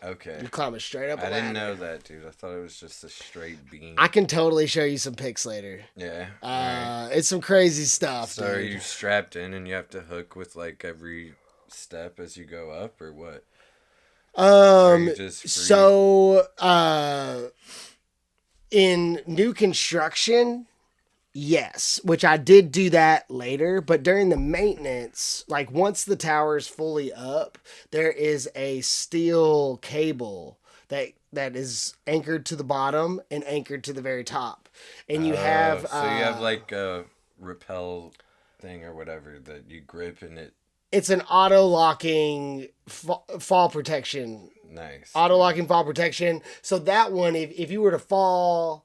Okay. You climb it straight up a ladder. I didn't know that, dude. I thought it was just a straight beam. I can totally show you some pics later. Yeah. Right. It's some crazy stuff, So dude. are you strapped in and you have to hook with like every step as you go up or what? In new construction, yes, which I did do that later, but during the maintenance, like once the tower's fully up, there is a steel cable that is anchored to the bottom and anchored to the very top. And you have... So you have like a rappel thing or whatever that you grip and it... It's an auto-locking fall protection. Nice. Auto-locking fall protection. So that one, if you were to fall,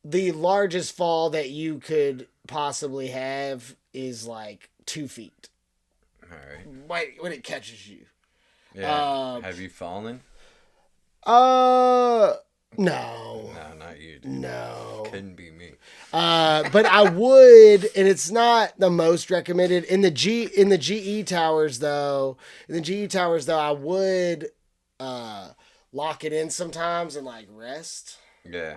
the largest fall that you could possibly have is like 2 feet. All right. When it catches you. Yeah. Have you fallen? No. No, not you, dude. No. Couldn't be me. But I would, and it's not the most recommended in the GE towers though. I would lock it in sometimes and like rest. Yeah.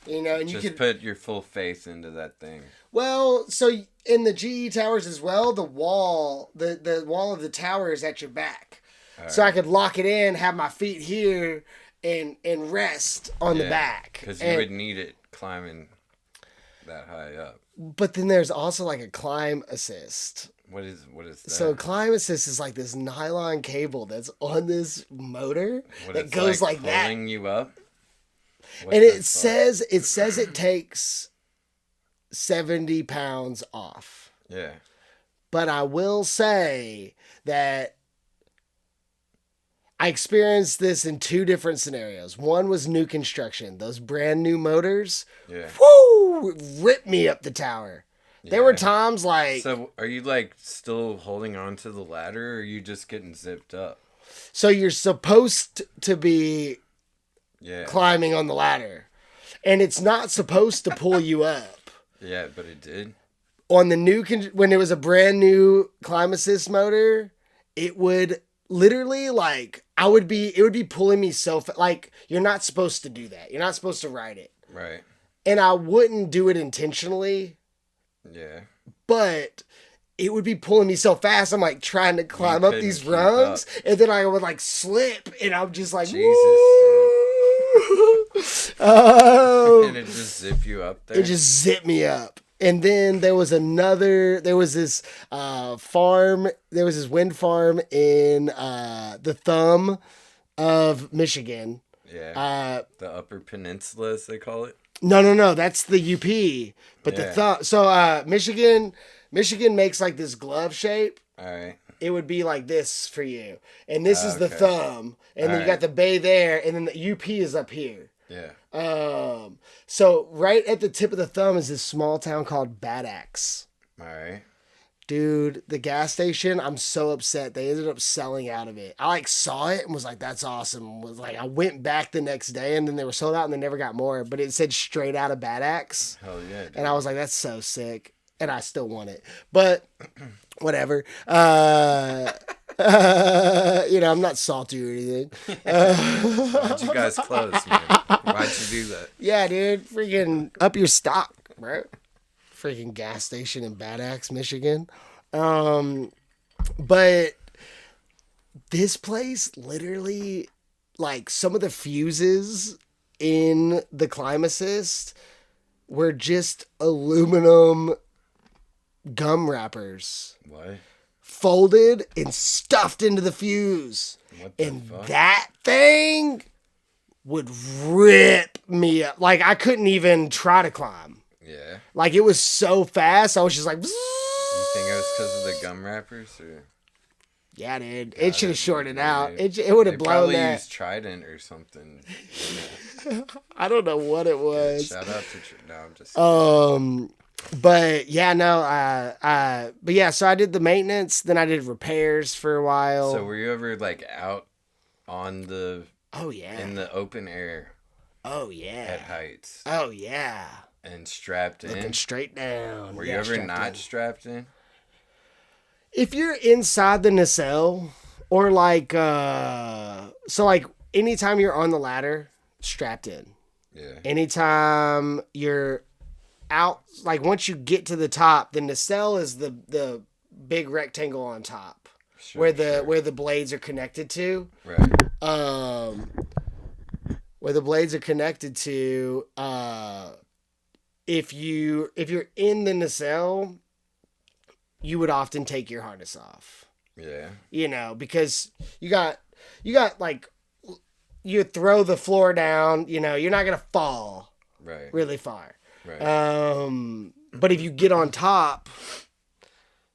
You know, and just you could put your full faith into that thing. Well, so in the GE towers as well, the wall of the tower is at your back. So I could lock it in, have my feet here, and rest on the back. Because you would need it climbing that high up. But then there's also like a climb assist. What is that? So climb assist is like this nylon cable that's on this motor that goes like that. Pulling you up? And it says it takes 70 pounds off. Yeah. But I will say that I experienced this in 2 different scenarios. One was new construction. Those brand new motors, whoo, ripped me up the tower. Yeah. There were times like... So are you like still holding on to the ladder, or are you just getting zipped up? So you're supposed to be climbing on the ladder. And it's not supposed to pull you up. Yeah, but it did. On the new... When it was a brand new climb assist motor, it would... Literally, like, it would be pulling me like, you're not supposed to do that. You're not supposed to ride it. Right. And I wouldn't do it intentionally. Yeah. But it would be pulling me so fast. I'm, like, trying to climb up these rungs. And then I would, like, slip. And I'm just like, Jesus, dude. And it just zip you up there? It just zipped me up. And then there was this farm, there was this wind farm in the thumb of Michigan. Yeah. The Upper Peninsula, as they call it. No, that's the UP. But the thumb, so Michigan makes like this glove shape. All right. It would be like this for you. And this is the thumb. And then you got the bay there, and then the UP is up here. Yeah. So right at the tip of the thumb is this small town called Bad Axe. All right. Dude, the gas station, I'm so upset. They ended up selling out of it. I like saw it and was like, that's awesome. Was like, I went back the next day and then they were sold out and they never got more, but it said straight out of Bad Axe. Hell yeah. Dude. And I was like, that's so sick. And I still want it, but whatever. I'm not salty or anything. Why'd you guys close, man? Why'd you do that? Yeah, dude. Freaking up your stock, bro. Freaking gas station in Bad Axe, Michigan. But this place literally, like, some of the fuses in the climb assist were just aluminum gum wrappers. What? Folded and stuffed into the fuse. What the fuck? That thing would rip me up. Like, I couldn't even try to climb. Yeah. Like, it was so fast. I was just like... You think it was because of the gum wrappers? Or? Yeah, dude. It should have shorted out. It would have blown that. They probably used Trident or something. I don't know what it was. Yeah, shout out to... No, I'm just... But yeah, no, but yeah, so I did the maintenance, then I did repairs for a while. So were you ever like out on the... Oh yeah. In the open air? Oh yeah. At heights? Oh yeah. And strapped in? Looking straight down. Were you ever not strapped in? If you're inside the nacelle, or like, so like anytime you're on the ladder, strapped in. Yeah. Anytime you're out, like once you get to the top, the nacelle is the big rectangle on top, where the blades are connected to. Right. Where the blades are connected to, if you're in the nacelle, you would often take your harness off. Yeah. Because you got like, you throw the floor down, you're not going to fall really far. Right. But if you get on top,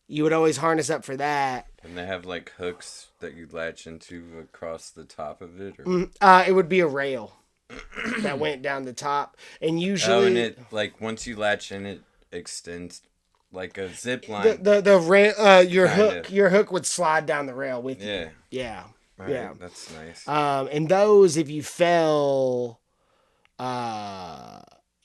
you would always harness up for that. And they have like hooks that you latch into across the top of it? Or? It would be a rail that went down the top. And usually... and it, like, once you latch in, it extends like a zip line. The rail, your hook would slide down the rail with you. Yeah. Yeah. Right. Yeah. That's nice. And those, if you fell...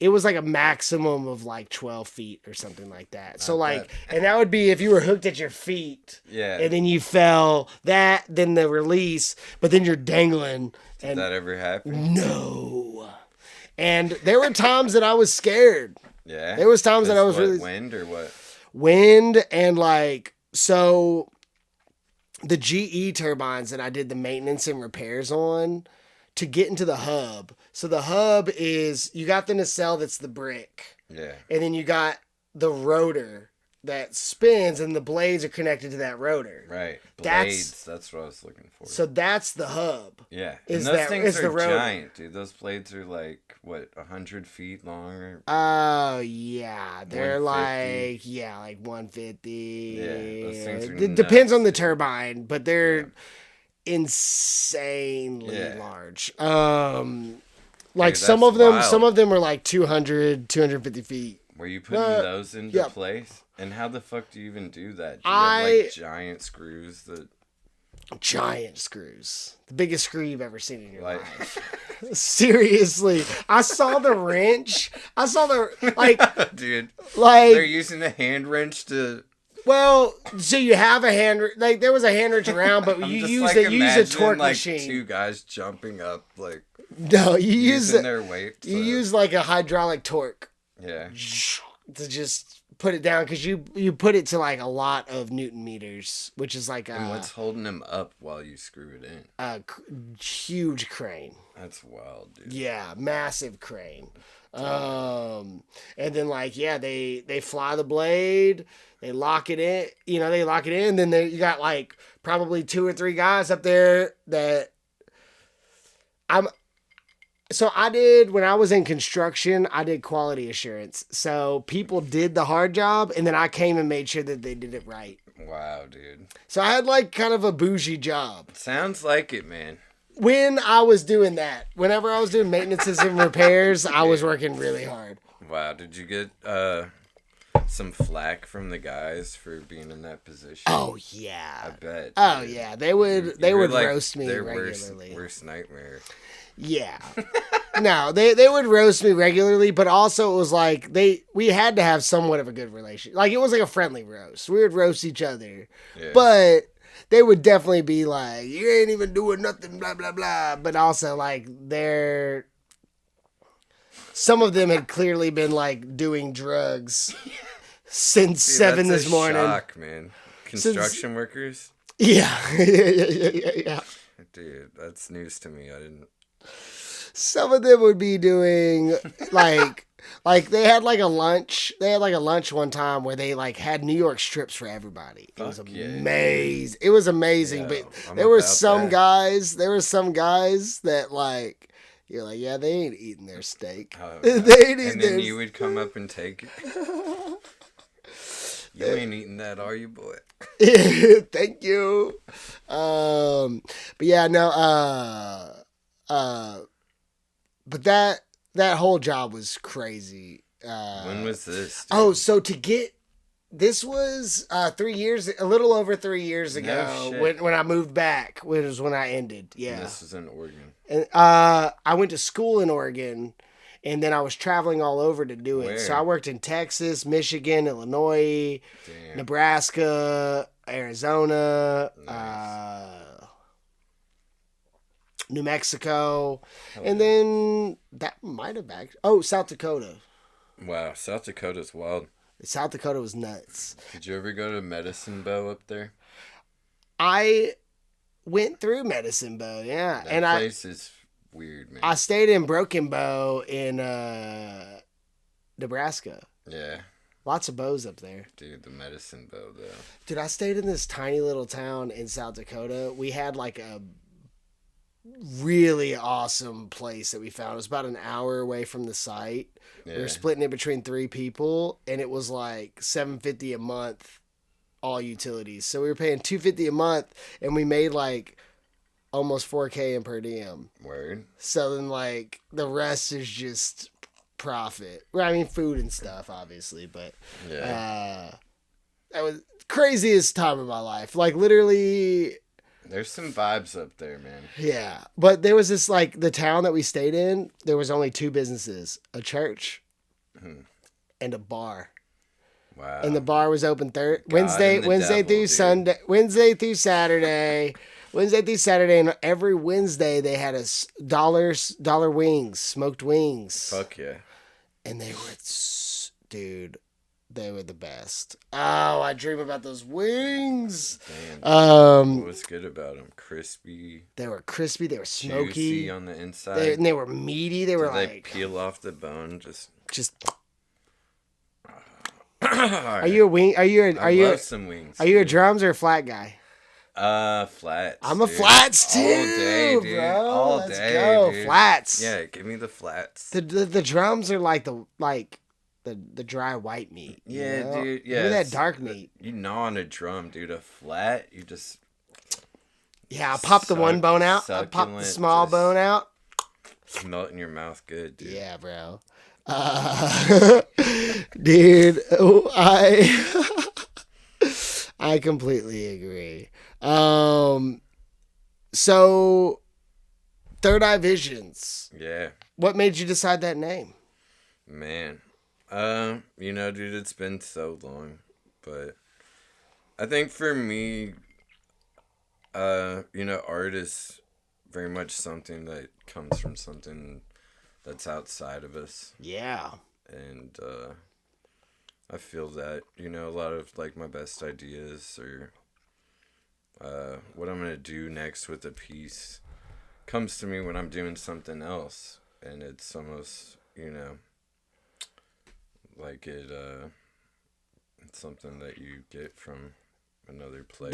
it was like a maximum of like 12 feet or something like that. So like, and that would be if you were hooked at your feet. Yeah. And then you fell, then the release, but then you're dangling. Did that ever happen? No. And there were times that I was scared. Yeah. There was times that I was really... Wind or what? Wind and like, so the GE turbines that I did the maintenance and repairs on to get into the hub. So the hub is, you got the nacelle that's the brick. Yeah. And then you got the rotor that spins, and the blades are connected to that rotor. Right. Blades. That's what I was looking for. So that's the hub. Yeah. Is and those that things is are the rotor? giant, dude. Those blades are like, what, 100 feet long? Or... Oh, yeah. They're 150. like 150. Yeah, those things are It depends on the dude. turbine, but they're insanely large. Like Dude, some that's of wild. them are like 200, 250 feet. Were you putting those into yeah. place? And how the fuck do you even do that? Do you have like giant screws that... Giant screws. The biggest screw you've ever seen in your Like- life. Seriously. I saw the wrench. I saw the, Dude, like, they're using a hand wrench to... well, so you have a hand, like, there was a hand wrench around, but I'm you just, use like, it, you use a torque like, machine. two guys jumping up, like, No, you use using their weight. you use like a hydraulic torque Yeah. to just put it down, because you put it to like a lot of Newton meters, which is like And what's holding them up while you screw it in? a huge crane. That's wild, dude. Yeah, massive crane. And then like, yeah, they fly the blade, they lock it in, and then you got like probably 2 or 3 guys up there that so I did, when I was in construction, I did quality assurance. So people did the hard job, and then I came and made sure that they did it right. Wow, dude. So I had like kind of a bougie job. Sounds like it, man. When I was doing that, whenever I was doing maintenances and repairs, I was working really hard. Wow, did you get some flack from the guys for being in that position? Oh I yeah. bet. Oh dude. yeah. They would You were, like, roast me their regularly. worst nightmare. Yeah. No, they would roast me regularly, but also it was like we had to have somewhat of a good relationship. Like, it was like a friendly roast. We would roast each other. Yeah. But they would definitely be like, you ain't even doing nothing, blah blah blah. But also like some of them had clearly been like doing drugs since Dude, 7 that's this a morning. shock, man. Construction workers? Yeah. Yeah. Dude, that's news to me. I didn't... Some of them would be doing like they had like a lunch. They had like a lunch one time where they like had New York strips for everybody. It was Fuck yeah, amazing. It was amazing. Yeah, But I'm there were about some that. guys. There were some guys that like, you're like, yeah, they ain't eating their steak. Oh, They no. ain't eating And then their. you would come up and take it. You ain't eating that, are you, boy? Thank you. But yeah, no. But that whole job was crazy. When was this? Dude? Oh, so this was a little over 3 years ago, shit. when I moved back, which was when I ended. Yeah. And this was in Oregon. And I went to school in Oregon, and then I was traveling all over to do it. Where? So I worked in Texas, Michigan, Illinois, Damn. Nebraska, Arizona, Nice. New Mexico, Hell and yeah. then that might have South Dakota. Wow, South Dakota's wild. South Dakota was nuts. Did you ever go to Medicine Bow up there? I went through Medicine Bow, yeah, That and place is weird, man. I stayed in Broken Bow in Nebraska. Yeah, Lots of bows up there. dude, the Medicine Bow, though. Dude, I stayed in this tiny little town in South Dakota. We had like a really awesome place that we found. It was about an hour away from the site. Yeah. We were splitting it between 3 people, and it was like $750 a month, all utilities. So we were paying $250 a month, and we made like almost $4K in per diem. Word. So then like the rest is just profit. Well, I mean, food and stuff, obviously, but Yeah. that was craziest time of my life. Like, literally, There's some vibes up there, man. yeah. But there was this, like, the town that we stayed in, there was only 2 businesses, a church and a bar. Wow. And the bar was open and the Wednesday devil, through dude. Sunday, Wednesday through Saturday. Wednesday through Saturday, and every Wednesday they had dollar wings, smoked wings. Fuck yeah. And they were, dude, they were the best. Oh, I dream about those wings. Damn. What was good about them? Crispy, They were crispy. They were smoky. juicy on the inside. And they were meaty. They were Did they like peel off the bone? Just just. Are you a wing? I love some wings. Are you a dude. drums or a flat guy? Flats. I'm a dude. flats too, All day, dude. bro. All Let's day, go dude. flats. Yeah, give me the flats. The drums are like the dry white meat. Yeah, you know? dude. Give me Yeah, that dark meat. You gnaw on a drum, dude. A flat, you just Yeah, I pop the one bone out. I pop the small bone out. Melt in your mouth, good, dude. Yeah, bro. Dude, I completely agree. So Third Eye Visions. Yeah, What made you decide that name? man. Dude, it's been so long, but I think for me, art is very much something that comes from something that's outside of us. Yeah. And I feel that, a lot of like my best ideas or what I'm gonna do next with a piece comes to me when I'm doing something else, and it's almost like it's something that you get from another place.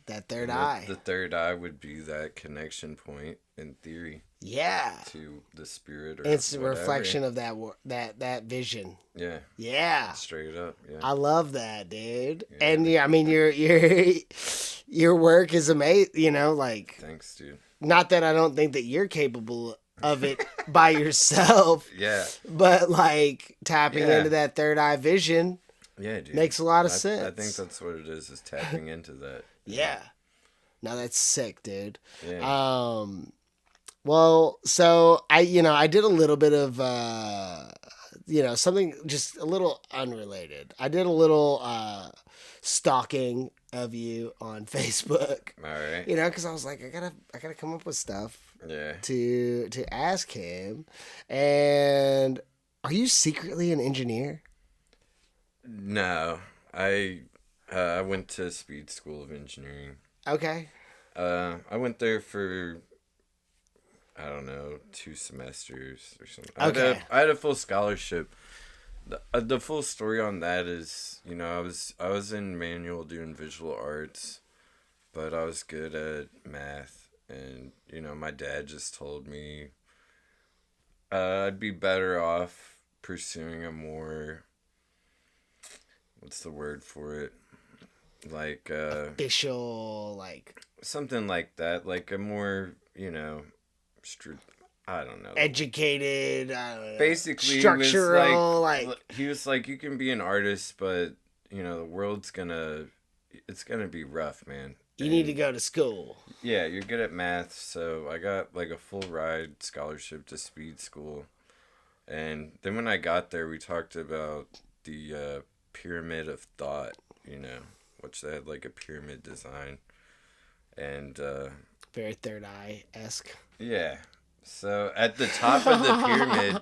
That third eye. The third eye would be that connection point in theory. Yeah. To the spirit or it's whatever. A reflection of that vision. Yeah. Yeah. Straight up. Yeah. I love that, dude. Yeah. And I mean your work is amazing, like thanks, dude. Not that I don't think that you're capable of it by yourself. Yeah. But like tapping into that third eye vision. Yeah, dude. Makes a lot of sense. I think that's what it is tapping into that. Yeah. No, that's sick, dude. Yeah. Well, so I did a little bit of, something just a little unrelated. I did a little stalking of you on Facebook. All right. Because I was like, I gotta come up with stuff. Yeah. To ask him, and are you secretly an engineer? No, I went to Speed School of Engineering. Okay. I went there for, I don't know, 2 semesters or something. Okay. I had a full scholarship. The full story on that is, I was in manual doing visual arts, but I was good at math, and my dad just told me I'd be better off pursuing a more, what's the word for it? Like official, like something like that, like a more, I don't know. Educated, I don't know. Basically, structural, he was like, you can be an artist, but the world's it's gonna be rough, man. You need to go to school. Yeah, you're good at math, so I got like a full ride scholarship to Speed School, and then when I got there, we talked about the pyramid of thought, which they had like a pyramid design, and very third eye-esque. Yeah. So at the top of the pyramid,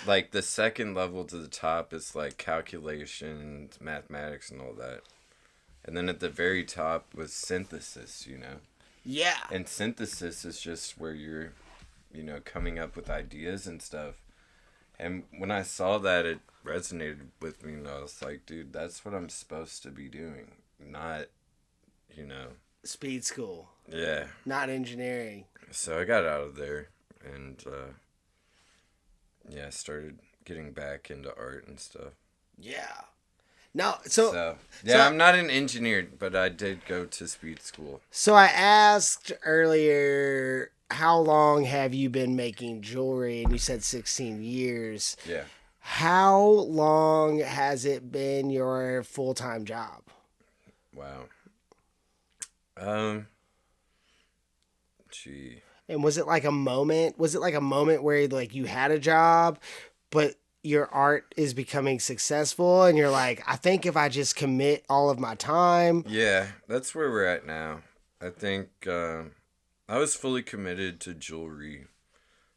like the second level to the top is like calculations, mathematics, and all that. And then at the very top was synthesis, Yeah. And synthesis is just where you're, coming up with ideas and stuff. And when I saw that, it resonated with me, and I was like, dude, that's what I'm supposed to be doing, not, Speed school. Yeah. Not engineering. So I got out of there, and started getting back into art and stuff. Yeah. No, I'm not an engineer, but I did go to Speed School. So I asked earlier, how long have you been making jewelry? And you said 16 years. Yeah. How long has it been your full-time job? Wow. Gee. And was it like a moment? Was it like a moment where like you had a job, but your art is becoming successful, and you're like, I think if I just commit all of my time. Yeah, that's where we're at now. I think I was fully committed to jewelry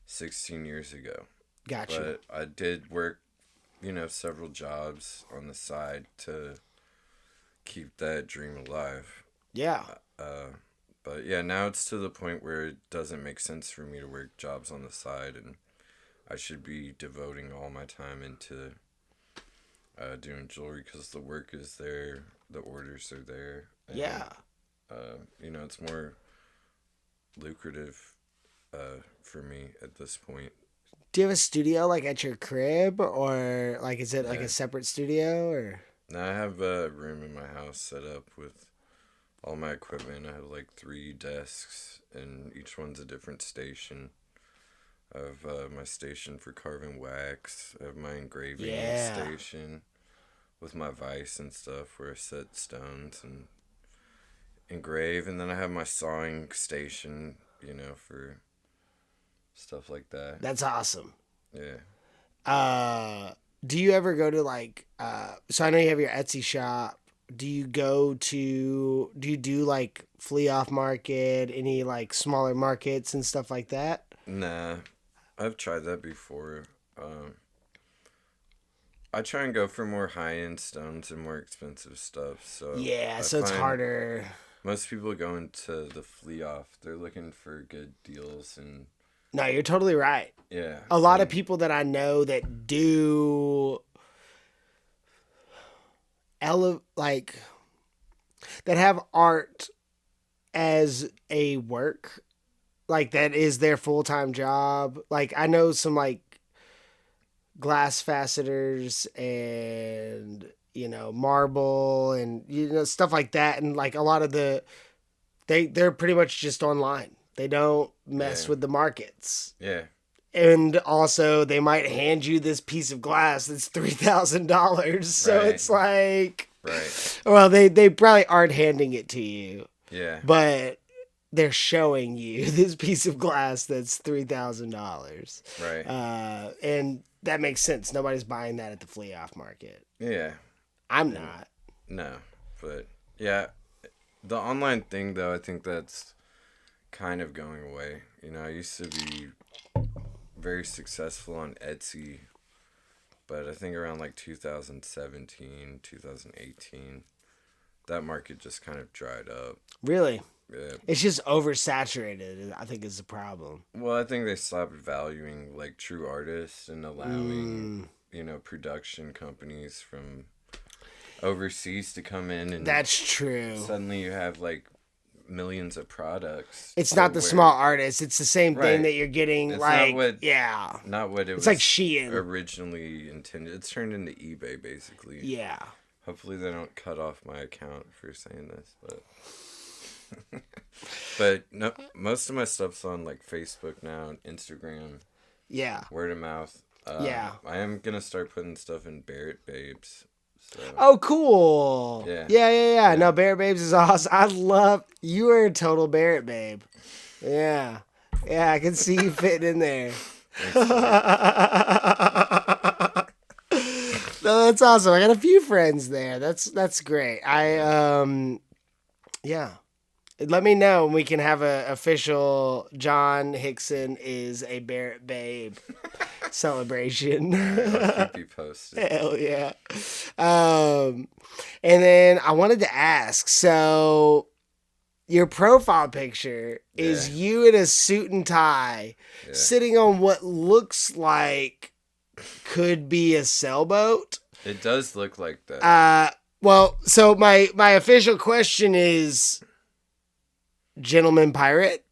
16 years ago. Gotcha. But I did work, several jobs on the side to keep that dream alive. Yeah. But yeah, now it's to the point where it doesn't make sense for me to work jobs on the side, and I should be devoting all my time into doing jewelry because the work is there, the orders are there. And, Yeah. It's more lucrative for me at this point. Do you have a studio like at your crib, or like is it like Yeah. a separate studio, or? Now I have a room in my house set up with all my equipment. I have like 3 desks, and each one's a different station. I have my station for carving wax. I have my engraving station with my vise and stuff where I set stones and engrave. And then I have my sawing station, for stuff like that. That's awesome. Yeah. Do you ever go to like, so I know you have your Etsy shop. Do you do like flea off market, any like smaller markets and stuff like that? Nah, I've tried that before. I try and go for more high-end stones and more expensive stuff. So Yeah, I so it's find harder. most people go into the flea off. They're looking for good deals and No, you're totally right. yeah. A lot of people that I know that do like that have art as a work, like that is their full-time job. Like I know some like glass facetors and marble and stuff like that, and like a lot of they're pretty much just online. They don't mess with the markets. Yeah. And also, they might hand you this piece of glass that's $3,000. So it's like, right. Well, they probably aren't handing it to you. Yeah. But they're showing you this piece of glass that's $3,000. Right. And that makes sense. Nobody's buying that at the flea off market. Yeah. I'm not. No, but yeah, the online thing though, I think that's kind of going away. I used to be very successful on Etsy, but I think around like 2017, 2018, that market just kind of dried up. Really? Yeah. It's just oversaturated, I think, is the problem. Well, I think they stopped valuing like true artists and allowing, production companies from overseas to come in, and that's true. Suddenly you have like millions of products. It's not the small artists. It's the same thing that you're getting. It's like not what it was. It's like Shein originally intended. It's turned into eBay basically. Yeah. Hopefully they don't cut off my account for saying this, but but no, most of my stuff's on like Facebook now and Instagram. Yeah. Word of mouth. I am gonna start putting stuff in Barrett Babes. So. Oh, cool. Yeah. No, Barrett Babes is awesome. You are a total Barrett babe. Yeah. Yeah, I can see you fitting in there. No, that's awesome. I got a few friends there. That's great. Yeah. Let me know when we can have a official Jon Hixson is a Barrett babe celebration. I'll keep you posted. Hell yeah. And then I wanted to ask, so your profile picture is you in a suit and tie sitting on what looks like could be a sailboat. It does look like that. Well, so my official question is, gentleman pirate?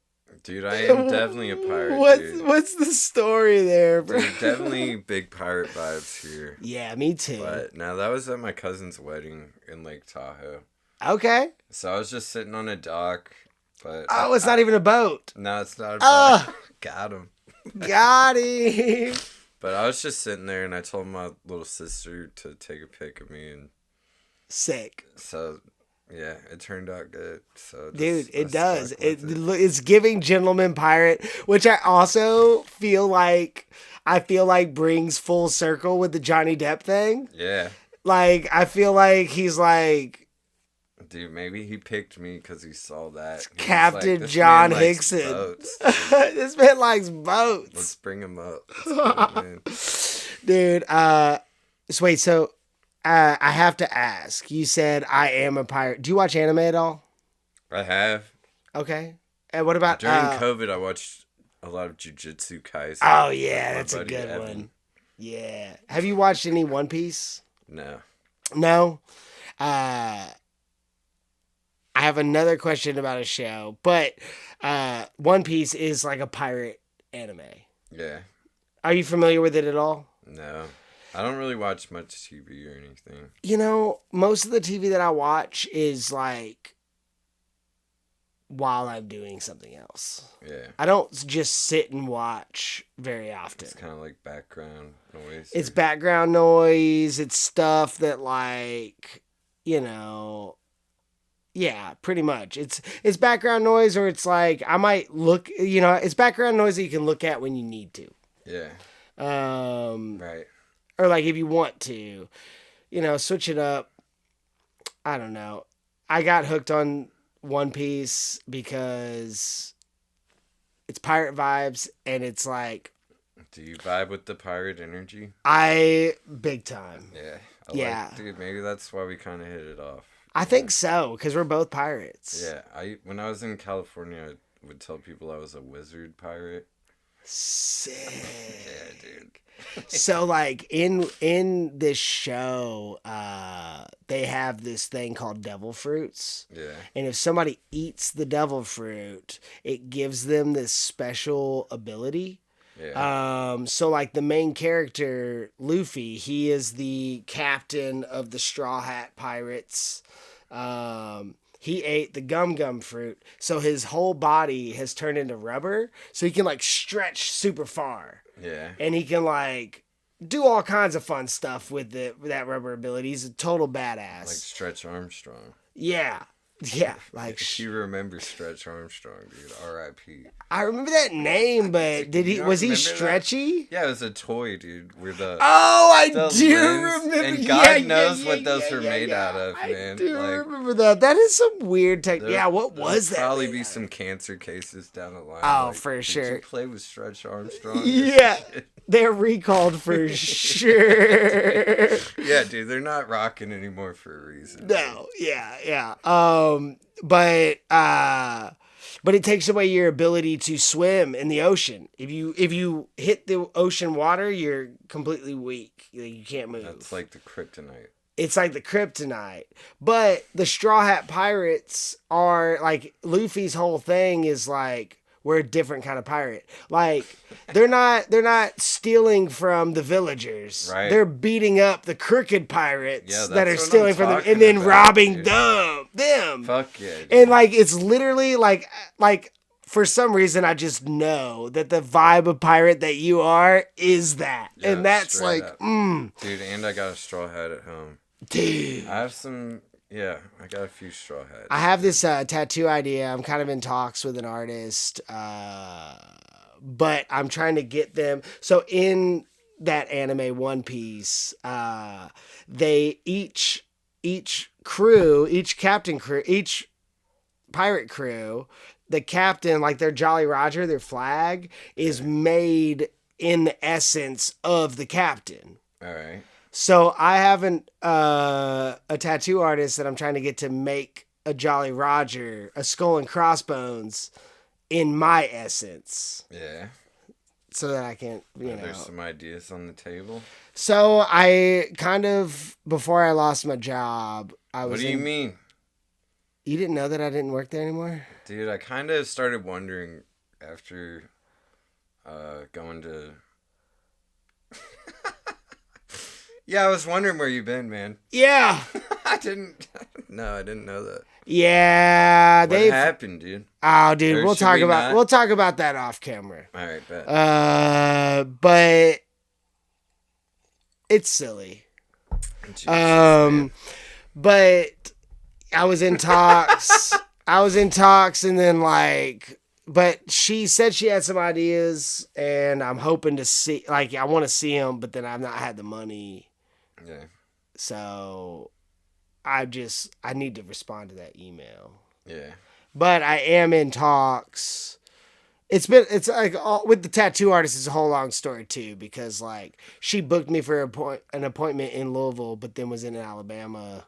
Dude, I am definitely a pirate. What's the story there, bro? Dude, definitely big pirate vibes here. Yeah, me too. But now that was at my cousin's wedding in Lake Tahoe. Okay. So I was just sitting on a dock, but it's not even a boat. No, it's not a boat. Got him. Got him. But I was just sitting there, and I told my little sister to take a pic of me, and sick. So. Yeah, it turned out good. So dude, it does. It's giving gentleman pirate, which I also feel like brings full circle with the Johnny Depp thing. Yeah. Like I feel like he's like, dude, maybe he picked me because he saw that. Captain like, Jon Hixson. Boats, this man likes boats. Let's bring him up. Dude, so wait, so. I have to ask. You said I am a pirate. Do you watch anime at all? I have. Okay. And what about during COVID? I watched a lot of Jujutsu Kaisen. Oh yeah, that's a good one. Yeah. Have you watched any One Piece? No. No? I have another question about a show, but One Piece is like a pirate anime. Yeah. Are you familiar with it at all? No. I don't really watch much TV or anything. You know, most of the TV that I watch is like while I'm doing something else. Yeah. I don't just sit and watch very often. It's kind of like background noise. It's background noise. It's stuff that like, you know, yeah, pretty much. It's background noise, or it's like I might look, you know, it's background noise that you can look at when you need to. Yeah. Right. Or like if you want to, you know, switch it up. I don't know. I got hooked on One Piece because it's pirate vibes, and it's like, do you vibe with the pirate energy? Big time. Yeah. Yeah. Dude, maybe that's why we kind of hit it off. I think so, because we're both pirates. Yeah. When I was in California, I would tell people I was a wizard pirate. Sick. Yeah, dude. So like in this show, they have this thing called devil fruits. Yeah. And if somebody eats the devil fruit, it gives them this special ability. Yeah. So like the main character, Luffy, he is the captain of the Straw Hat Pirates. He ate the gum fruit, so his whole body has turned into rubber, so he can like stretch super far. Yeah. And he can like do all kinds of fun stuff with that rubber ability. He's a total badass. Like Stretch Armstrong. Yeah. Yeah, like if you remember Stretch Armstrong, dude, R.I.P. I remember that name, but was he stretchy? That? Yeah, it was a toy, dude. Where the I do remember. And God knows what those were made out of, man. I do remember that. That is some weird tech. Yeah, what was that? Probably be some cancer cases down the line. Oh, like, for sure. Did you play with Stretch Armstrong? Yeah, they're recalled for sure. Yeah, dude, they're not rocking anymore for a reason. No, yeah. But it takes away your ability to swim in the ocean. If you hit the ocean water, you're completely weak. You can't move. That's like the kryptonite. It's like the kryptonite. But the Straw Hat Pirates are like, Luffy's whole thing is like, we're a different kind of pirate. Like they're not stealing from the villagers. Right. They're beating up the crooked pirates that are what stealing I'm from them talking and then about, robbing dude. them. Fuck yeah. Dude. And like it's literally like for some reason I just know that the vibe of pirate that you are is that. Yeah, and that's like up. Dude, and I got a straw hat at home. Dude. I have some. Yeah, I got a few straw hats. I have this tattoo idea. I'm kind of in talks with an artist, but I'm trying to get them. So in that anime One Piece, they each pirate crew, the captain, like their Jolly Roger, their flag is made in the essence of the captain. All right. So I have a tattoo artist that I'm trying to get to make a Jolly Roger, a skull and crossbones, in my essence. Yeah. So that I can, There's some ideas on the table. So I kind of, before I lost my job, I was. What do you mean? You didn't know that I didn't work there anymore? Dude, I kind of started wondering after going to. Yeah, I was wondering where you've been, man. Yeah. I didn't know that. Yeah, what happened, dude? Oh, dude, we'll talk about that off camera. All right, bet. But it's silly. Jesus, but I was in talks. And then but she said she had some ideas, and I'm hoping to see. Like, I want to see them, but then I've not had the money. Yeah. So I need to respond to that email. Yeah. But I am in talks. It's like with the tattoo artist, it's a whole long story too, because like she booked me for an appointment in Louisville, but then was in Alabama.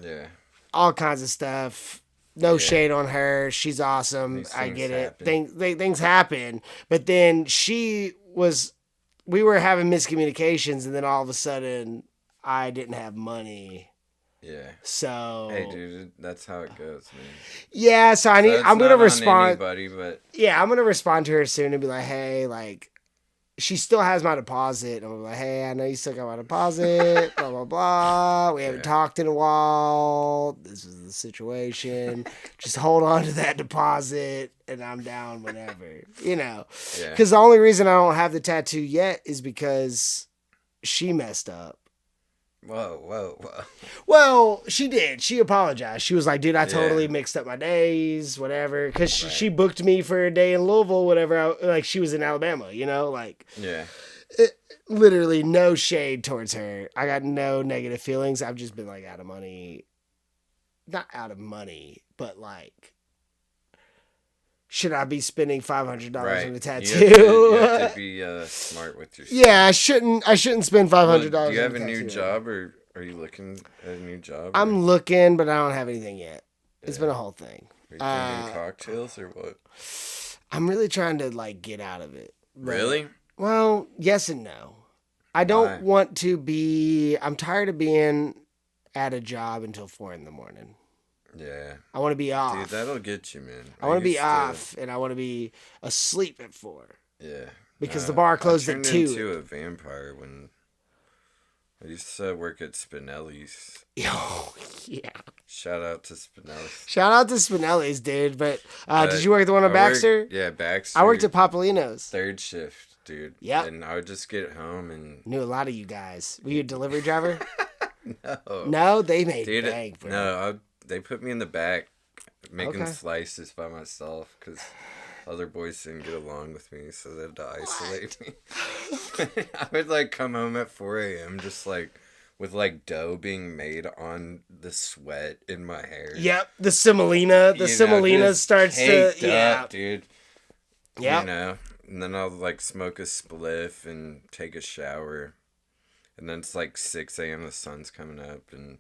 Yeah. All kinds of stuff. No shade on her. She's awesome. I get it. Things happen. But then we were having miscommunications, and then all of a sudden I didn't have money. Yeah. So Hey, dude, that's how it goes, man. yeah, so I'm gonna respond. Anybody, but yeah, I'm gonna respond to her soon and be like, hey, like, she still has my deposit. And I'm like, hey, I know you still got my deposit. Blah blah blah. We haven't talked in a while. This is the situation. Just hold on to that deposit, and I'm down whenever. Because the only reason I don't have the tattoo yet is because she messed up. Whoa. Well, she did. She apologized. She was like, dude, I totally mixed up my days, whatever. Because she booked me for a day in Louisville, whatever. Like, she was in Alabama, like. Yeah. Literally no shade towards her. I got no negative feelings. I've just been, like, out of money. Not out of money, but, like, should I be spending $500 on a tattoo? You have to be smart with yourself. Yeah, I shouldn't spend $500. Do you have a new job, or are you looking at a new job? I'm looking, but I don't have anything yet. It's been a whole thing. Are you drinking cocktails or what? I'm really trying to, like, get out of it. Really? Well, yes and no. I don't want to be... I'm tired of being at a job until 4 a.m. Yeah. I want to be off. Dude, that'll get you, man. I want to be off, and I want to be asleep at 4. Yeah. Because the bar closed at 2. I turned into a vampire when I used to work at Spinelli's. Oh, yeah. Shout out to Spinelli's. Shout out to Spinelli's, dude. But did you work the one at Baxter? Yeah, Baxter. I worked at Popolino's. 3rd shift, dude. Yeah. And I would just get home and... Knew a lot of you guys. Were you a delivery driver? No. No? They made bank, bro. No, they put me in the back making slices by myself because other boys didn't get along with me, so they had to isolate me. I would, like, come home at 4 a.m. just, like, with, like, dough being made on the sweat in my hair. Yep, the semolina. The semolina starts to... Yeah, dude. Yeah. You know? And then I'll, like, smoke a spliff and take a shower. And then it's, like, 6 a.m. The sun's coming up and...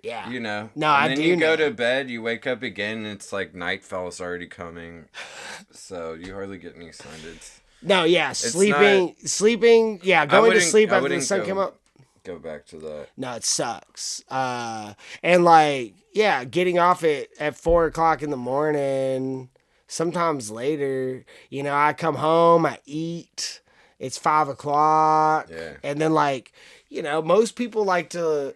Yeah. You know. No, I do. And then you go to bed, you wake up again, and it's like nightfall's already coming. So you hardly get any sun. No, yeah. Sleeping. Yeah, going to sleep after the sun came up. Go back to that. No, it sucks. And, like, yeah, getting off at 4 o'clock in the morning, sometimes later, I come home, I eat, it's 5 o'clock. Yeah. And then, like, most people like to...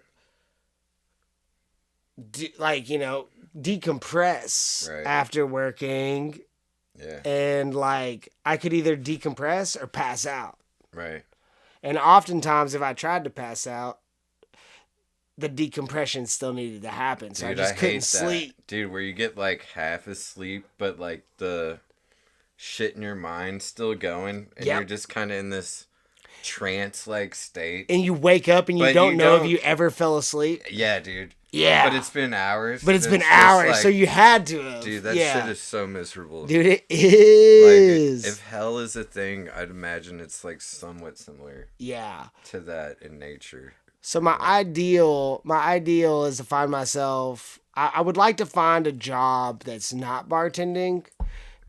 decompress after working. Yeah. And, like, I could either decompress or pass out. Right. And oftentimes, if I tried to pass out, the decompression still needed to happen. So I just couldn't sleep. Dude, where you get, like, half asleep, but, like, the shit in your mind still going. And you're just kind of in this trance-like state. And you wake up and you don't know if you ever fell asleep. Yeah, dude. Yeah. But it's been hours. Like, so you had to have. Dude, that shit is so miserable. Dude, it is. Like, if hell is a thing, I'd imagine it's, like, somewhat similar. Yeah. To that in nature. So my ideal is to find myself... I would like to find a job that's not bartending,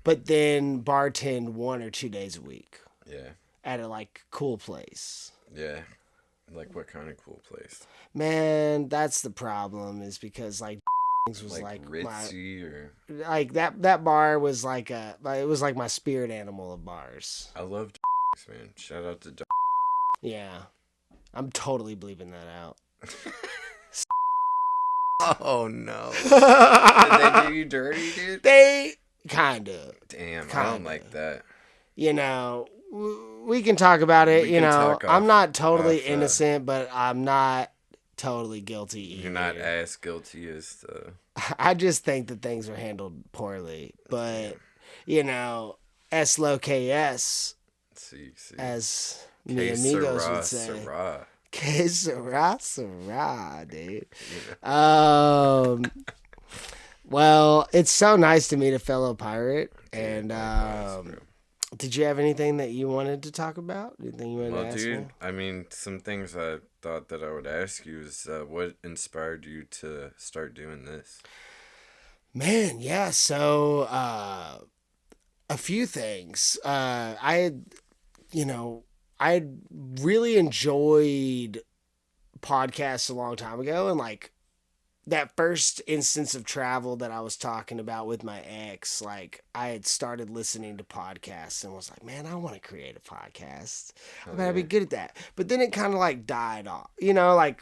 but then bartend 1 or 2 days a week. Yeah. At a, like, cool place. Yeah. Like, what kind of cool place? Man, that's the problem, is because, like, was like ritzy or like that bar was like it was like my spirit animal of bars. I love man. Shout out to Yeah. I'm totally bleeping that out. Oh no. Did they do you dirty, dude? They kinda. Damn, I don't like that. We can talk about it, I'm not totally innocent, but I'm not totally guilty either. You're not as guilty as I just think that things are handled poorly. But, S low KS, as mi amigos would say. Syrah. Que sera, dude. Well, it's so nice to meet a fellow pirate. And did you have anything that you wanted to talk about? Anything you wanted to ask me? I mean, some things I thought that I would ask you is what inspired you to start doing this? Man, yeah. So a few things. I really enjoyed podcasts a long time ago, and like that first instance of travel that I was talking about with my ex, like I had started listening to podcasts and was like, man, I want to create a podcast. I bet I'd be good at that. But then it kind of like died off, like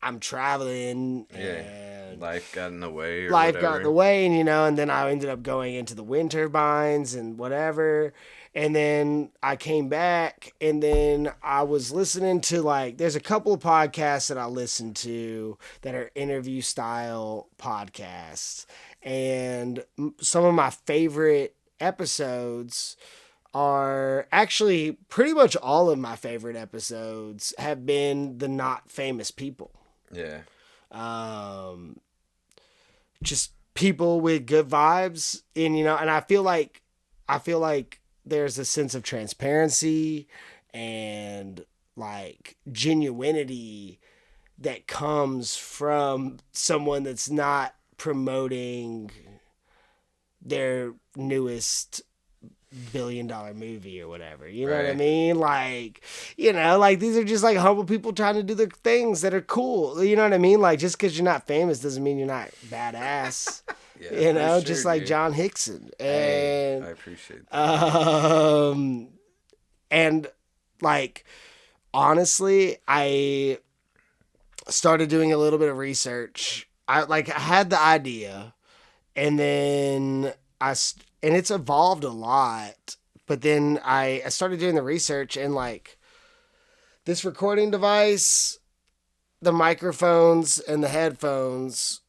I'm traveling and life got in the way or life whatever. got in the way, and then I ended up going into the wind turbines and whatever. And then I came back, and then I was listening to, like, there's a couple of podcasts that I listen to that are interview style podcasts. And some of my favorite episodes are actually pretty much all of my favorite episodes have been the not famous people. Yeah. Just people with good vibes, and I feel like there's a sense of transparency and like genuinity that comes from someone that's not promoting their newest $1 billion movie or whatever. You know what I mean? Like, like these are just like humble people trying to do the things that are cool. You know what I mean? Like, just because you're not famous doesn't mean you're not badass. Yeah, just like dude. Jon Hixson. And I appreciate that. And like, honestly, I started doing a little bit of research. I had the idea, and then and it's evolved a lot. But then I started doing the research, and like this recording device, the microphones and the headphones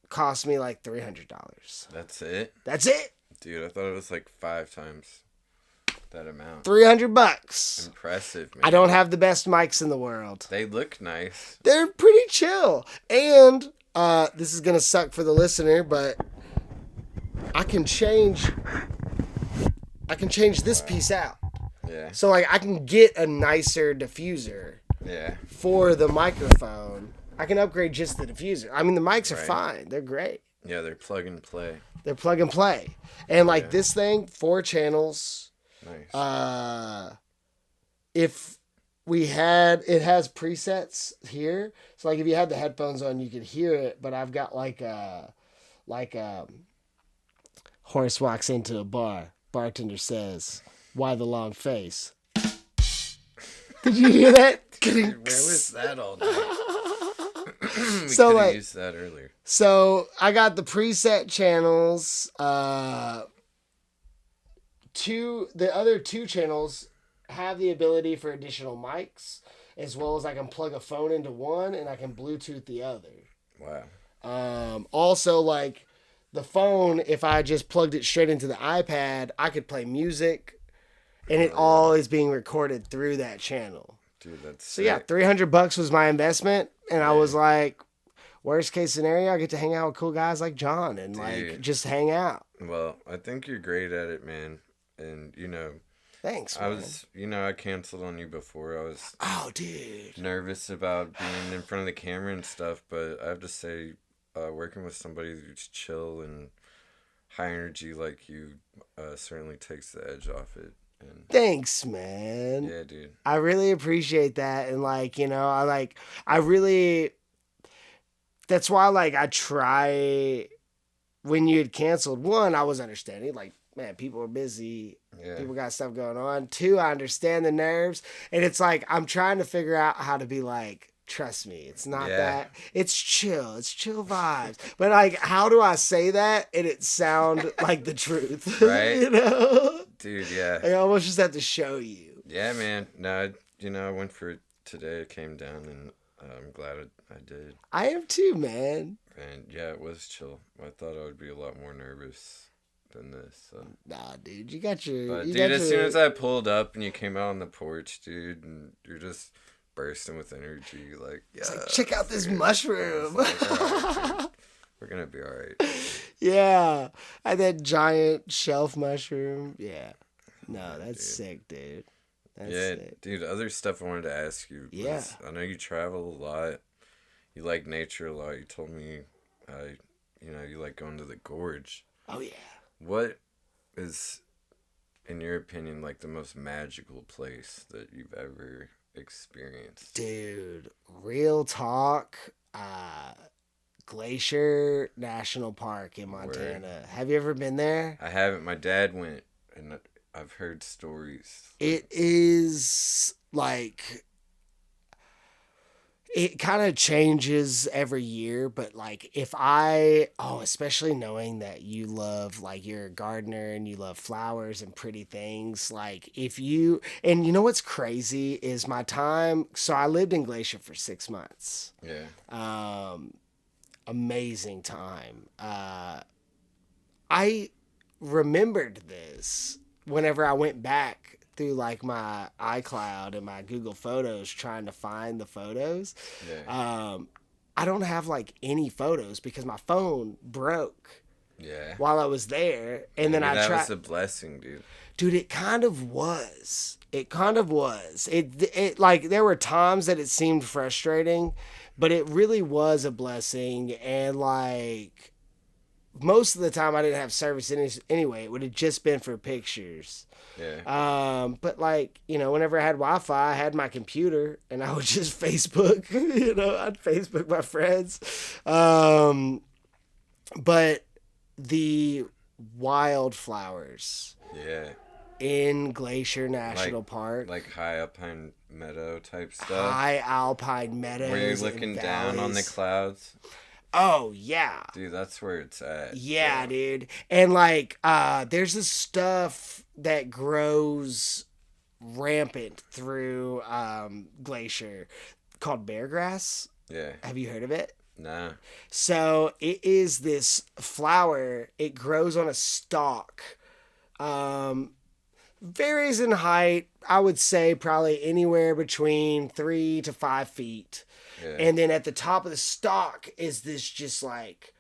cost me like $300. That's it? That's it. Dude, I thought it was like 5 times that amount. $300. Impressive, man. I don't have the best mics in the world. They look nice. They're pretty chill. And this is going to suck for the listener, but I can change this piece out. Yeah. So like I can get a nicer diffuser. Yeah. For the microphone. I can upgrade just the diffuser. I mean, the mics are fine. They're great. Yeah, they're plug and play. They're plug and play. And like this thing, 4 channels. Nice. If we had, it has presets here. So like if you had the headphones on, you could hear it. But I've got like horse walks into a bar. Bartender says, "Why the long face?" Did you hear that? Dude, where was that all night? We So could like have used that earlier. So I got the preset channels. The other 2 channels have the ability for additional mics, as well as I can plug a phone into one and I can Bluetooth the other. Wow. Also, like the phone, if I just plugged it straight into the iPad, I could play music, and it all is being recorded through that channel. Dude, that's so sick. Yeah, $300 was my investment, and I was like, worst case scenario, I get to hang out with cool guys like John and like just hang out. Well, I think you're great at it, man. And thanks, man. I was, I canceled on you before. I was nervous about being in front of the camera and stuff, but I have to say, working with somebody who's chill and high energy like you certainly takes the edge off it. And thanks, man. Yeah, dude. I really appreciate that. And like, I really, that's why like I try, when you had canceled, 1, I was understanding, like, man, people are busy. Yeah. People got stuff going on. 2, I understand the nerves. And it's like, I'm trying to figure out how to be like, trust me, it's not that. It's chill. It's chill vibes. But like, how do I say that and it sound like the truth? Right? Dude, yeah. I almost just have to show you. Yeah, man. No, I went for it today. It came down, and I'm glad I did. I am too, man. And yeah, it was chill. I thought I would be a lot more nervous than this. So. Nah, dude, you got your. But dude, as soon as I pulled up and you came out on the porch, dude, and you're just bursting with energy, like, yeah. It's like, check out this mushroom. Like, all right, dude, we're gonna be all right. Yeah, and that giant shelf mushroom. Yeah, no, that's sick, dude. That's sick. Dude. Other stuff I wanted to ask you. Was, I know you travel a lot. You like nature a lot. You told me, you like going to the gorge. Oh yeah. What is, in your opinion, like the most magical place that you've ever experienced. Dude, real talk. Glacier National Park in Montana. Word. Have you ever been there? I haven't. My dad went, and I've heard stories. It is like it kind of changes every year, but like especially knowing that you love, like, you're a gardener and you love flowers and pretty things, like and you know what's crazy is so I lived in Glacier for 6 months. Yeah. Amazing time. I remembered this whenever I went back through like my iCloud and my Google Photos trying to find the photos. Yeah. I don't have like any photos because my phone broke. Yeah. While I was there, and then I tried. That was a blessing, dude. Dude, it kind of was. It like there were times that it seemed frustrating, but it really was a blessing. And like most of the time, I didn't have service anyway. It would have just been for pictures. Yeah. But like, whenever I had Wi-Fi, I had my computer, and I would just Facebook. I'd Facebook my friends. But the wildflowers. Yeah. In Glacier National Park. Like high alpine meadow type stuff. High alpine meadows. Where you're looking down on the clouds. Oh, yeah. Dude, that's where it's at. Yeah, dude. And like, there's this stuff that grows rampant through Glacier called beargrass. Yeah. Have you heard of it? Nah. So it is this flower. It grows on a stalk. Varies in height. I would say probably anywhere between 3 to 5 feet. Yeah. And then at the top of the stalk is this just like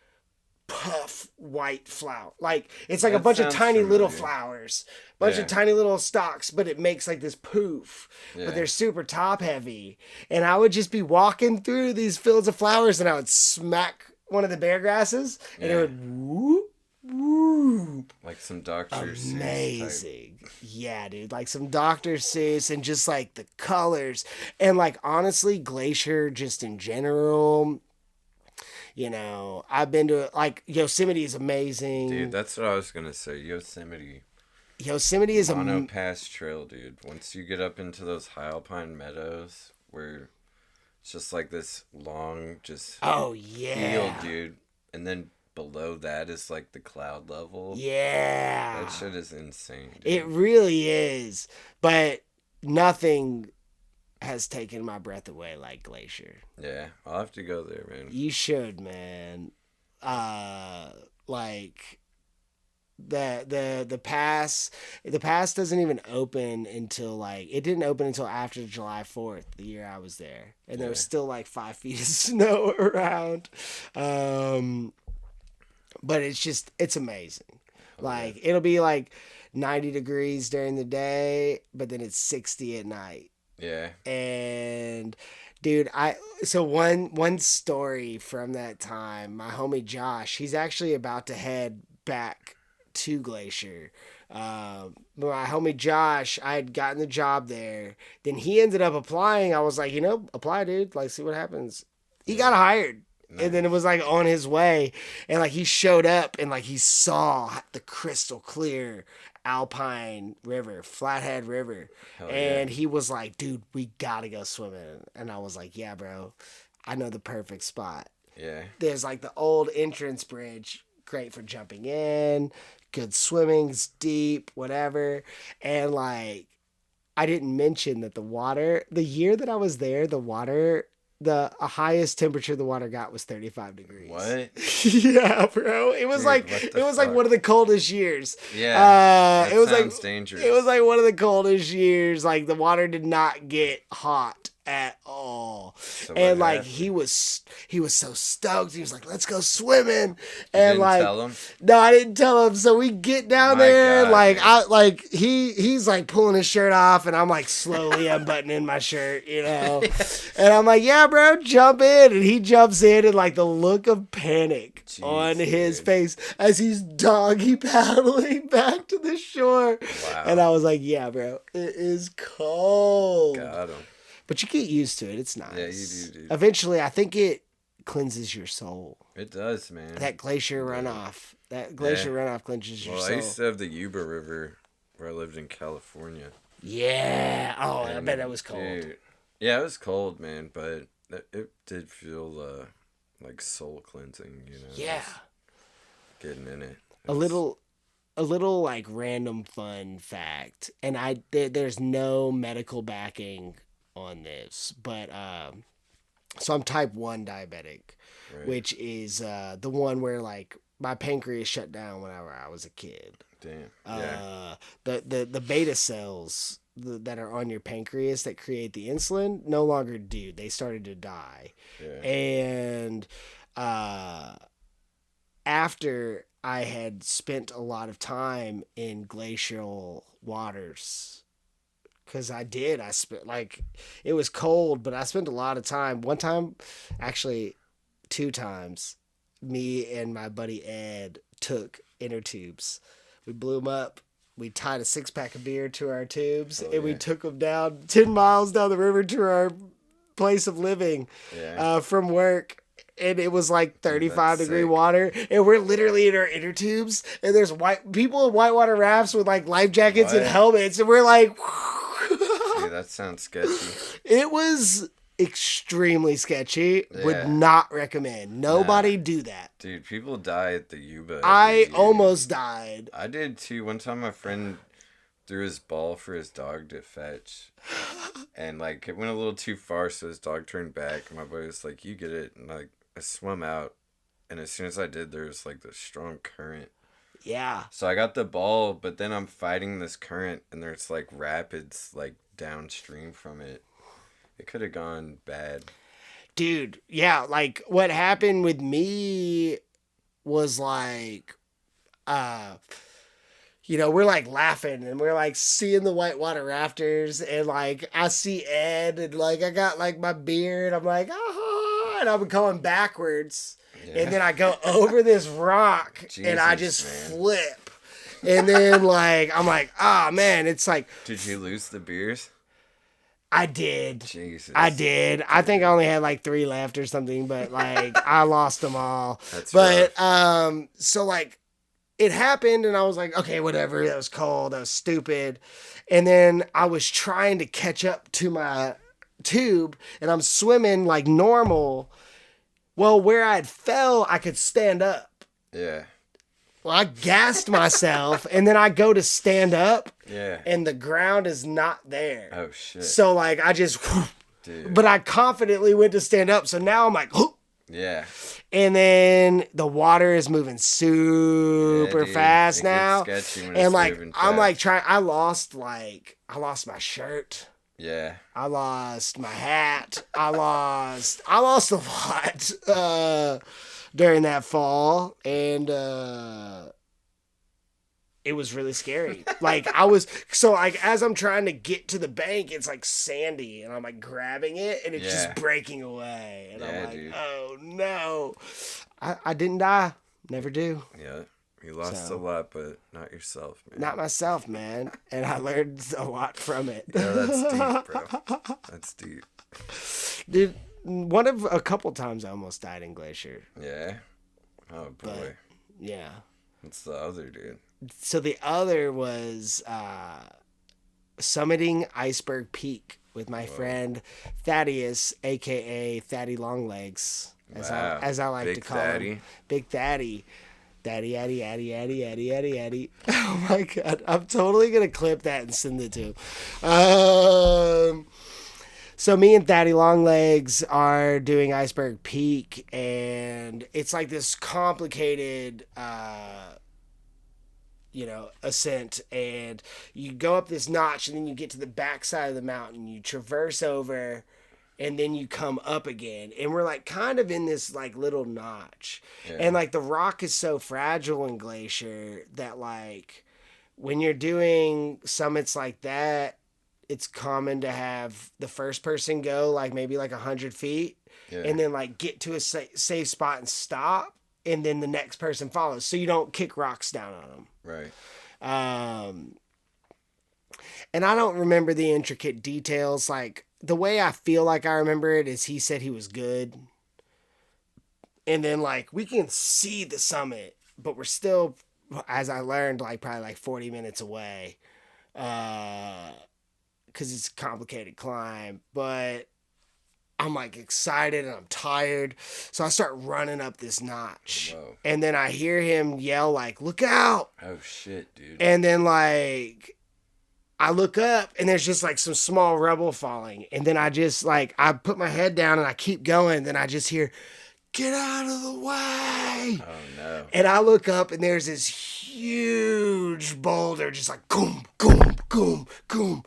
puff white flower. Like it's like a bunch of tiny little flowers, bunch of tiny little stalks, but it makes like this poof. Yeah. But they're super top heavy. And I would just be walking through these fields of flowers, and I would smack one of the bear grasses, and it would whoop. Woo! Like some Dr. Seuss. Amazing. Yeah, dude. Like some Dr. Seuss, and just like the colors. And like honestly, Glacier just in general, I've been to like Yosemite is amazing. Dude, that's what I was gonna say. Yosemite is a Mono Pass Trail, dude. Once you get up into those high alpine meadows where it's just like this long field, dude. And then below that is like the cloud level. Yeah. That shit is insane, dude. It really is. But nothing has taken my breath away like Glacier. Yeah, I'll have to go there, man. You should, man. Like the pass doesn't even open until it didn't open until after July 4th, the year I was there. And there was still like 5 feet of snow around. But it's amazing. Like, it'll be like 90 degrees during the day, but then it's 60 at night. Yeah. And dude, so one story from that time, my homie Josh, he's actually about to head back to Glacier. My homie Josh, I had gotten the job there. Then he ended up applying. I was like, apply, dude. Like, see what happens. He got hired. Nice. And then it was like on his way, and like he showed up, and like he saw the crystal clear Alpine River, Flathead River. And he was like, dude, we gotta go swimming. And I was like, yeah, bro, I know the perfect spot. Yeah. There's like the old entrance bridge, great for jumping in, good swimming, it's deep, whatever. And like, I didn't mention that the year that I was there, the highest temperature the water got was 35 degrees. What? Yeah, bro. It was like one of the coldest years. Yeah. It sounds dangerous. It was like one of the coldest years. Like the water did not get hot at all. So and like happened? he was so stoked. He was like, "Let's go swimming." And like, tell him? No, I didn't tell him. So we get down there, God, man. He's like pulling his shirt off, and I'm like slowly unbuttoning my shirt, And I'm like, "Yeah, bro, jump in." And he jumps in, and like the look of panic on his face as he's doggy paddling back to the shore. Wow. And I was like, "Yeah, bro, it is cold." Got him. But you get used to it. It's nice. Yeah, you do, dude. Eventually, I think it cleanses your soul. It does, man. That glacier runoff. That glacier runoff cleanses your soul. Well, I used to have the Yuba River where I lived in California. Yeah. Oh, And, I bet that was cold. Dude, yeah, it was cold, man, but it did feel like soul cleansing, you know? Yeah. Just getting in it. A little like random fun fact, and there's no medical backing on this, but so I'm type 1 diabetic, right. which is the one where like my pancreas shut down whenever I was a kid. Damn. Yeah. The beta cells that are on your pancreas that create the insulin no longer do. They started to die. Yeah. And after I had spent a lot of time in glacial waters, because I spent, like, it was cold, but I spent a lot of time. One time, actually 2 times, me and my buddy Ed took inner tubes. We blew them up. We tied a 6-pack of beer to our tubes, and we took them down 10 miles down the river to our place of living from work. And it was like 35-degree water, and we're literally in our inner tubes, and there's people in whitewater rafts with like life jackets and helmets, and we're like, dude, that sounds sketchy. It was extremely sketchy. Would not recommend. Nobody do that. Dude, people die at the Yuba. I almost died. I did too. One time my friend threw his ball for his dog to fetch, and like it went a little too far, so his dog turned back, and my buddy was like, you get it, and like I swam out, and as soon as I did, there was like this strong current. Yeah. So I got the ball, but then I'm fighting this current, and there's like rapids like downstream from it. It could have gone bad. Dude, yeah, like what happened with me was like, you know, we're like laughing and we're like seeing the whitewater rafters, and like I see Ed, and like I got like my beer, and I'm like, and I'm going backwards, and then I go over this rock, and I just flip, and then like I'm like, man, it's like. Did you lose the beers? I did. Jesus. I did. I think I only had like 3 left or something, but like I lost them all. That's rough. So like it happened, and I was like, okay, whatever. That was cold. That was stupid. And then I was trying to catch up to my tube, and I'm swimming like normal. Well, where I had fell, I could stand up. Yeah. Well, I gassed myself, and then I go to stand up, Yeah. And the ground is not there. Oh, shit. So, like, I just... Dude. But I confidently went to stand up, so now I'm like... Yeah. And then the water is moving super fast now. And, like, I'm, like, trying... I lost my shirt. Yeah. I lost my hat. I lost a lot during that fall. And... it was really scary. Like like as I'm trying to get to the bank, it's like sandy, and I'm like grabbing it, and it's just breaking away. And I'm like, dude. Oh no. I didn't die. Never do. Yeah. You lost a lot, but not yourself, man. Not myself, man. And I learned a lot from it. Yeah, that's deep, bro. That's deep. Dude, a couple times I almost died in Glacier. Yeah. Oh boy. But, yeah. What's the other, dude? So the other was summiting Iceberg Peak with my friend Thaddeus, a.k.a. Thaddy Longlegs, as I like to call him. Big Thaddy. Daddy, addy, addy, addy, addy, addy, addy. Oh, my God. I'm totally going to clip that and send it to him. So me and Thaddy Longlegs are doing Iceberg Peak, and it's like this complicated... ascent, and you go up this notch, and then you get to the backside of the mountain, you traverse over, and then you come up again, and we're like kind of in this like little notch, and like the rock is so fragile in Glacier that like when you're doing summits like that, it's common to have the first person go like maybe like 100 feet and then like get to a safe spot and stop, and then the next person follows, so you don't kick rocks down on them. Right. And I don't remember the intricate details. Like, the way I feel like I remember it is he said he was good. And then, like, we can see the summit, but we're still, as I learned, like, probably like 40 minutes away. Because it's a complicated climb. But I'm, like, excited and I'm tired. So I start running up this notch. Whoa. And then I hear him yell, like, look out. Oh, shit, dude. And then, like, I look up and there's just, like, some small rubble falling. And then I just, like, I put my head down and I keep going. Then I just hear, get out of the way. Oh, no. And I look up and there's this huge boulder just like goom, goom, goom, goom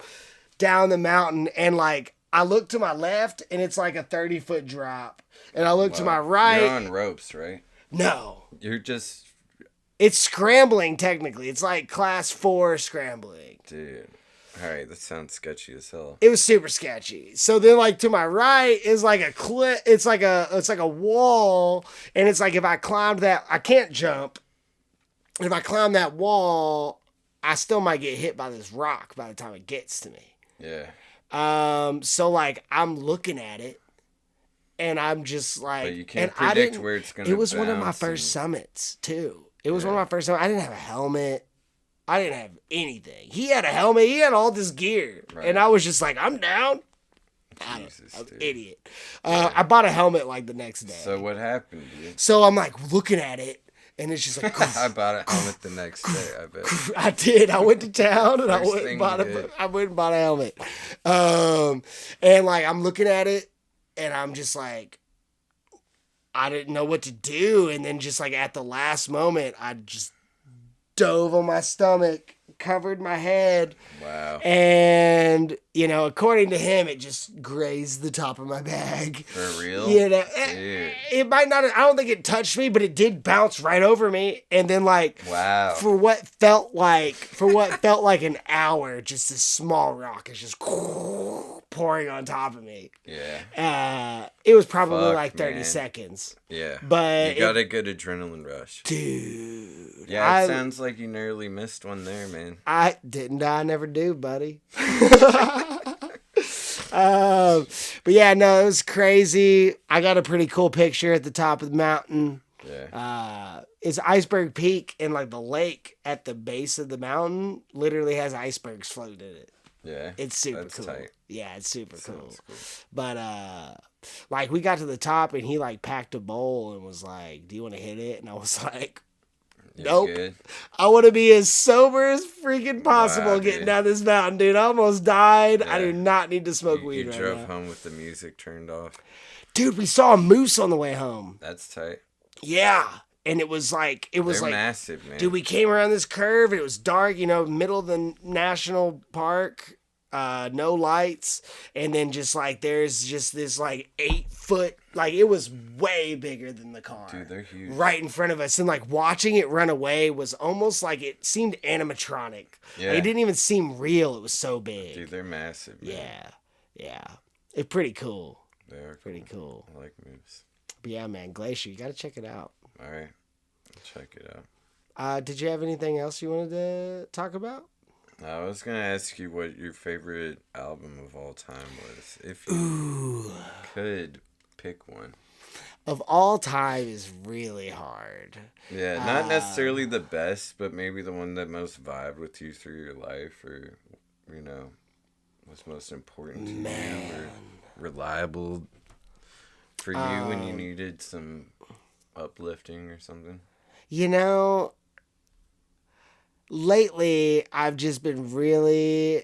down the mountain. And like I look to my left and it's like a 30-foot drop. And I look to my right. You're on ropes, right? No. You're just... It's scrambling technically. It's like class 4 scrambling. Dude. All right, that sounds sketchy as hell. It was super sketchy. So then, like to my right is like a cliff. It's like a wall, and it's like if I climbed that, I can't jump. If I climb that wall, I still might get hit by this rock by the time it gets to me. Yeah. So like I'm looking at it, and I'm just like, But you can't and I predict didn't. where it's gonna. It was one of my bounce first summits too. It was Yeah. one of my first summits. I didn't have a helmet. I didn't have anything. He had a helmet. He had all this gear. Right. And I was just like, I'm down. Jesus, I'm an dude. idiot. I bought a helmet like the next day. So what happened, dude? So I'm like looking at it. And it's just like... I bought a helmet the next day, I bet. I did. I went to town and I First went thing and bought you did. I went and bought a helmet. And like I'm looking at it and I'm just like... I didn't know what to do. And then just like at the last moment, I just dove on my stomach, covered my head. Wow. And, you know, according to him, it just grazed the top of my bag. For real? You know, Dude. it might not, I don't think it touched me, but it did bounce right over me. And then like, Wow. for what felt like an hour, just this small rock is just pouring on top of me. Yeah. It was probably Fuck, like 30 man. seconds. Yeah. But you got a good adrenaline rush. Dude. Yeah, it sounds like you nearly missed one there, man. I never do, buddy. But yeah, no, it was crazy. I got a pretty cool picture at the top of the mountain. Yeah. It's Iceberg Peak, and like the lake at the base of the mountain literally has icebergs floating in it. Yeah. It's super That's cool. tight. Yeah, it's super cool. Sounds cool. But like we got to the top and he like packed a bowl and was like, "Do you want to hit it?" And I was like, You "Nope. good? I want to be as sober as freaking possible Wow, getting dude. down this mountain, dude. I almost died. I Yeah. do not need to smoke You weed right drove now." home with the music turned off. Dude, we saw a moose on the way home. That's tight. Yeah. And it was like, They're like, massive, man. dude, we came around this curve. And it was dark, you know, middle of the national park. No lights. And then just like, there's just this like 8-foot, like it was way bigger than the car. Dude, they're huge. Right in front of us. And like watching it run away was almost like it seemed animatronic. Yeah. Like, it didn't even seem real. It was so big. Dude, they're massive, man. Yeah. Yeah. It's pretty cool. They're Pretty cool. I like moves. But yeah, man, Glacier, you got to check it out. All right. I'll check it out. Did you have anything else you wanted to talk about? I was going to ask you what your favorite album of all time was. If you could pick one. Of all time is really hard. Yeah, not necessarily the best, but maybe the one that most vibed with you through your life, or, you know, was most important to you, or reliable for you when you needed some uplifting or something. You know, lately I've just been really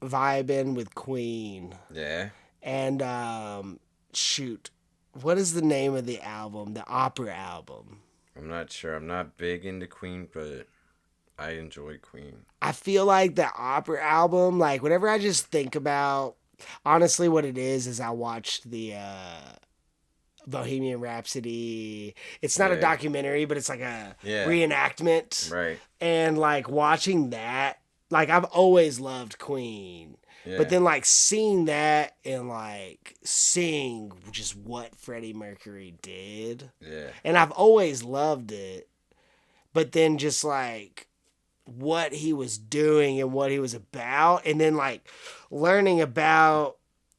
vibing with Queen. Yeah. And shoot, what is the name of the album? The opera album. I'm not sure. I'm not big into Queen, but I enjoy Queen. I feel like the opera album, like whenever I just think about, honestly what it is I watched the Bohemian Rhapsody. It's not a documentary, but it's like a reenactment. Right. And like watching that, like I've always loved Queen. Yeah. But then like seeing that and like seeing just what Freddie Mercury did. Yeah. And I've always loved it. But then just like what he was doing and what he was about, and then like learning about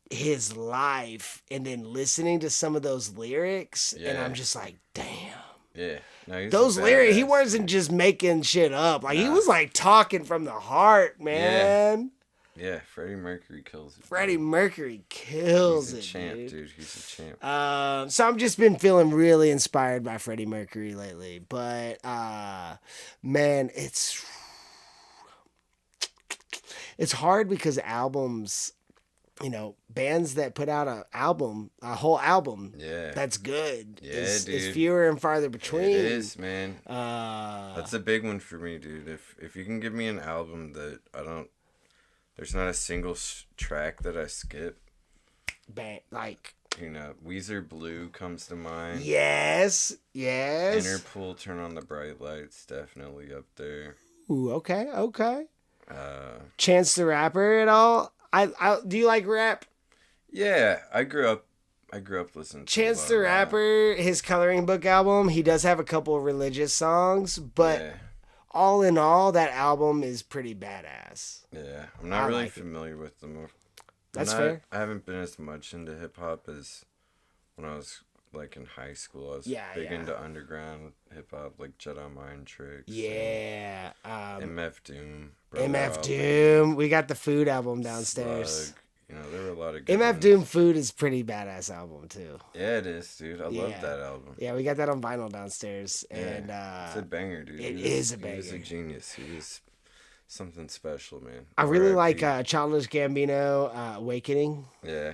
his life and then listening to some of those lyrics, and Yeah. I'm just like, damn. Yeah. No, he's Those a lyrics, he badass, wasn't dude. just making shit up. Like, he Nah. was like talking from the heart, man. Yeah, Freddie Mercury kills it. Freddie dude. Mercury kills He's a it, champ, dude. dude. He's a champ. So I've just been feeling really inspired by Freddie Mercury lately. But man, it's hard because albums, bands that put out a whole album, Yeah. that's good, Yeah, is dude. fewer and farther between. It is, man. Uh, That's a big one for me, dude. If you can give me an album that there's not a single track that I skip. like, Weezer Blue comes to mind. yes. Interpol, Turn on the Bright Lights, definitely up there. Ooh, okay. Uh, Chance the Rapper at all? I do you like rap? yeah, I grew up listening to Chance a the lot of rap. Rapper, his Coloring Book album, he does have a couple of religious songs, but Yeah, all in all, that album is pretty badass. yeah. I'm not I really like it. familiar with them. That's fair. I haven't been as much into hip hop as when I was like in high school. I was big into underground hip hop, like Jedi Mind Tricks. Yeah. MF Doom. Brother MF Album, Doom. We got the Food album downstairs. Slug. There were a lot of good MF ones. Doom Food is pretty badass album too. Yeah, it is, dude. I love Yeah. that album. Yeah, we got that on vinyl downstairs, Yeah, and it's a banger, dude. it He is a He was a banger. genius. He was something special, man. I really R.I.P. like Childish Gambino, Awakening. Yeah.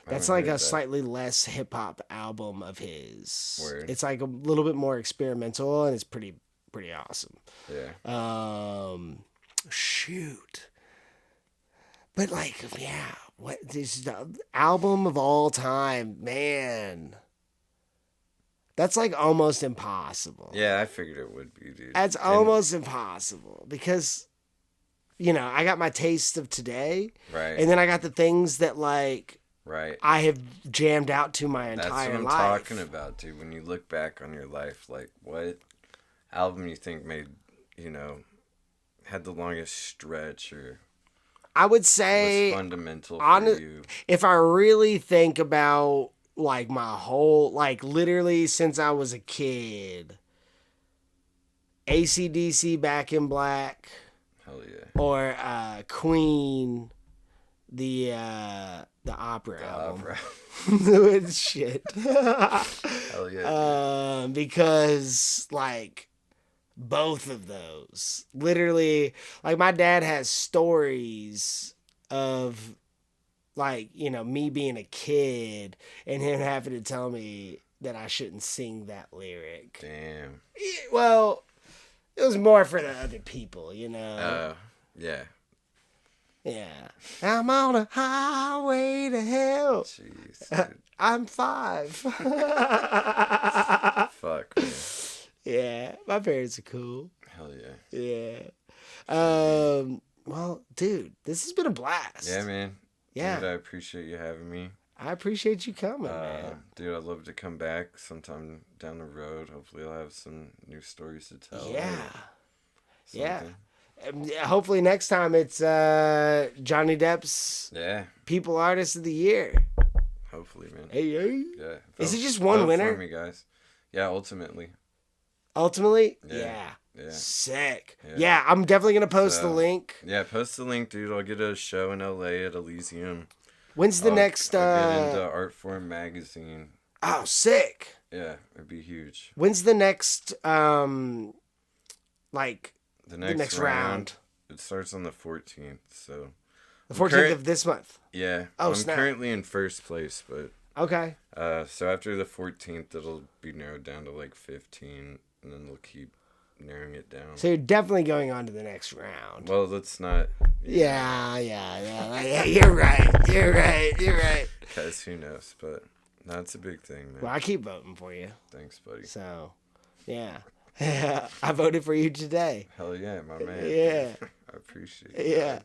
I That's haven't like heard a that. slightly less hip hop album of his. Word. It's like a little bit more experimental, and it's pretty awesome. Yeah. Shoot. But like, yeah, what this is the album of all time, man. That's like almost impossible. Yeah, I figured it would be, dude. That's And- almost impossible because, I got my taste of today, right. and then I got the things that like right. I have jammed out to my That's entire what I'm life. talking about, dude. When you look back on your life, like what album you think made, had the longest stretch or I would was say, fundamental for honest- you? if I really think about like my whole, like literally since I was a kid, AC/DC Back in Black, Hell yeah. or Queen, the opera album. Opera. Shit. Hell yeah. Because like both of those, literally, like my dad has stories of like, me being a kid and him having to tell me that I shouldn't sing that lyric. Damn. Well, it was more for the other people, Yeah. Yeah. I'm on a highway to hell. Jeez. Dude. I'm 5. Fuck, man. Yeah. My parents are cool. Hell yeah. Yeah. Well, dude, this has been a blast. Yeah, man. Yeah. Dude, I appreciate you having me. I appreciate you coming, man. Dude, I'd love to come back sometime down the road. Hopefully I'll have some new stories to tell. or Yeah. Yeah. something. Hopefully next time it's Johnny Depp's Yeah. People Artist of the Year. Hopefully, man. Hey. Yeah. Is it just one vote winner? For me, guys. Yeah, ultimately. Ultimately? Yeah. Yeah. Sick. Yeah. Yeah, I'm definitely going to post the So- link. Yeah, post the link, dude. I'll get a show in LA at Elysium. When's the next... I'll get into Artform magazine. Oh, sick. Yeah, it'd be huge. When's the next, like, The the next round? It starts on the 14th, so... The 14th of this month. Yeah. Oh, I'm snap. currently in first place, but... Okay. So after the 14th, it'll be narrowed down to like 15, and then they'll keep narrowing it down. So you're definitely going on to the next round. Well, let's not... Yeah. You're right. Because who knows, but that's a big thing, man. Well, I keep voting for you. Thanks, buddy. So, yeah. I voted for you today. Hell yeah, my man. Yeah. I appreciate it. Yeah.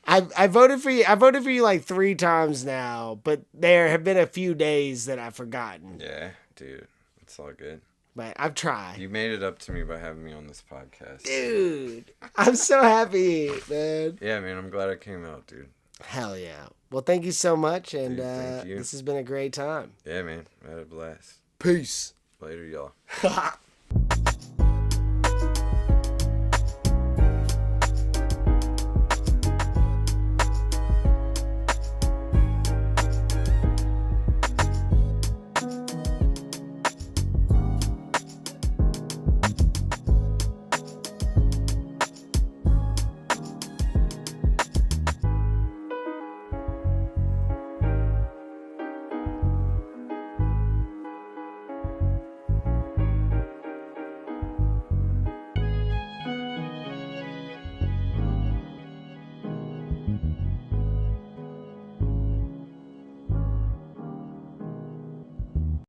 I voted for you. I voted for you like 3 times now, but there have been a few days that I've forgotten. Yeah, dude. It's all good. But I've tried. You made it up to me by having me on this podcast. Dude, I'm so happy, man. Yeah, man, I'm glad I came out, dude. Hell yeah. Well, thank you so much, and Dude, thank you. this has been a great time. Yeah, man. I had a blast. Peace. Later, y'all.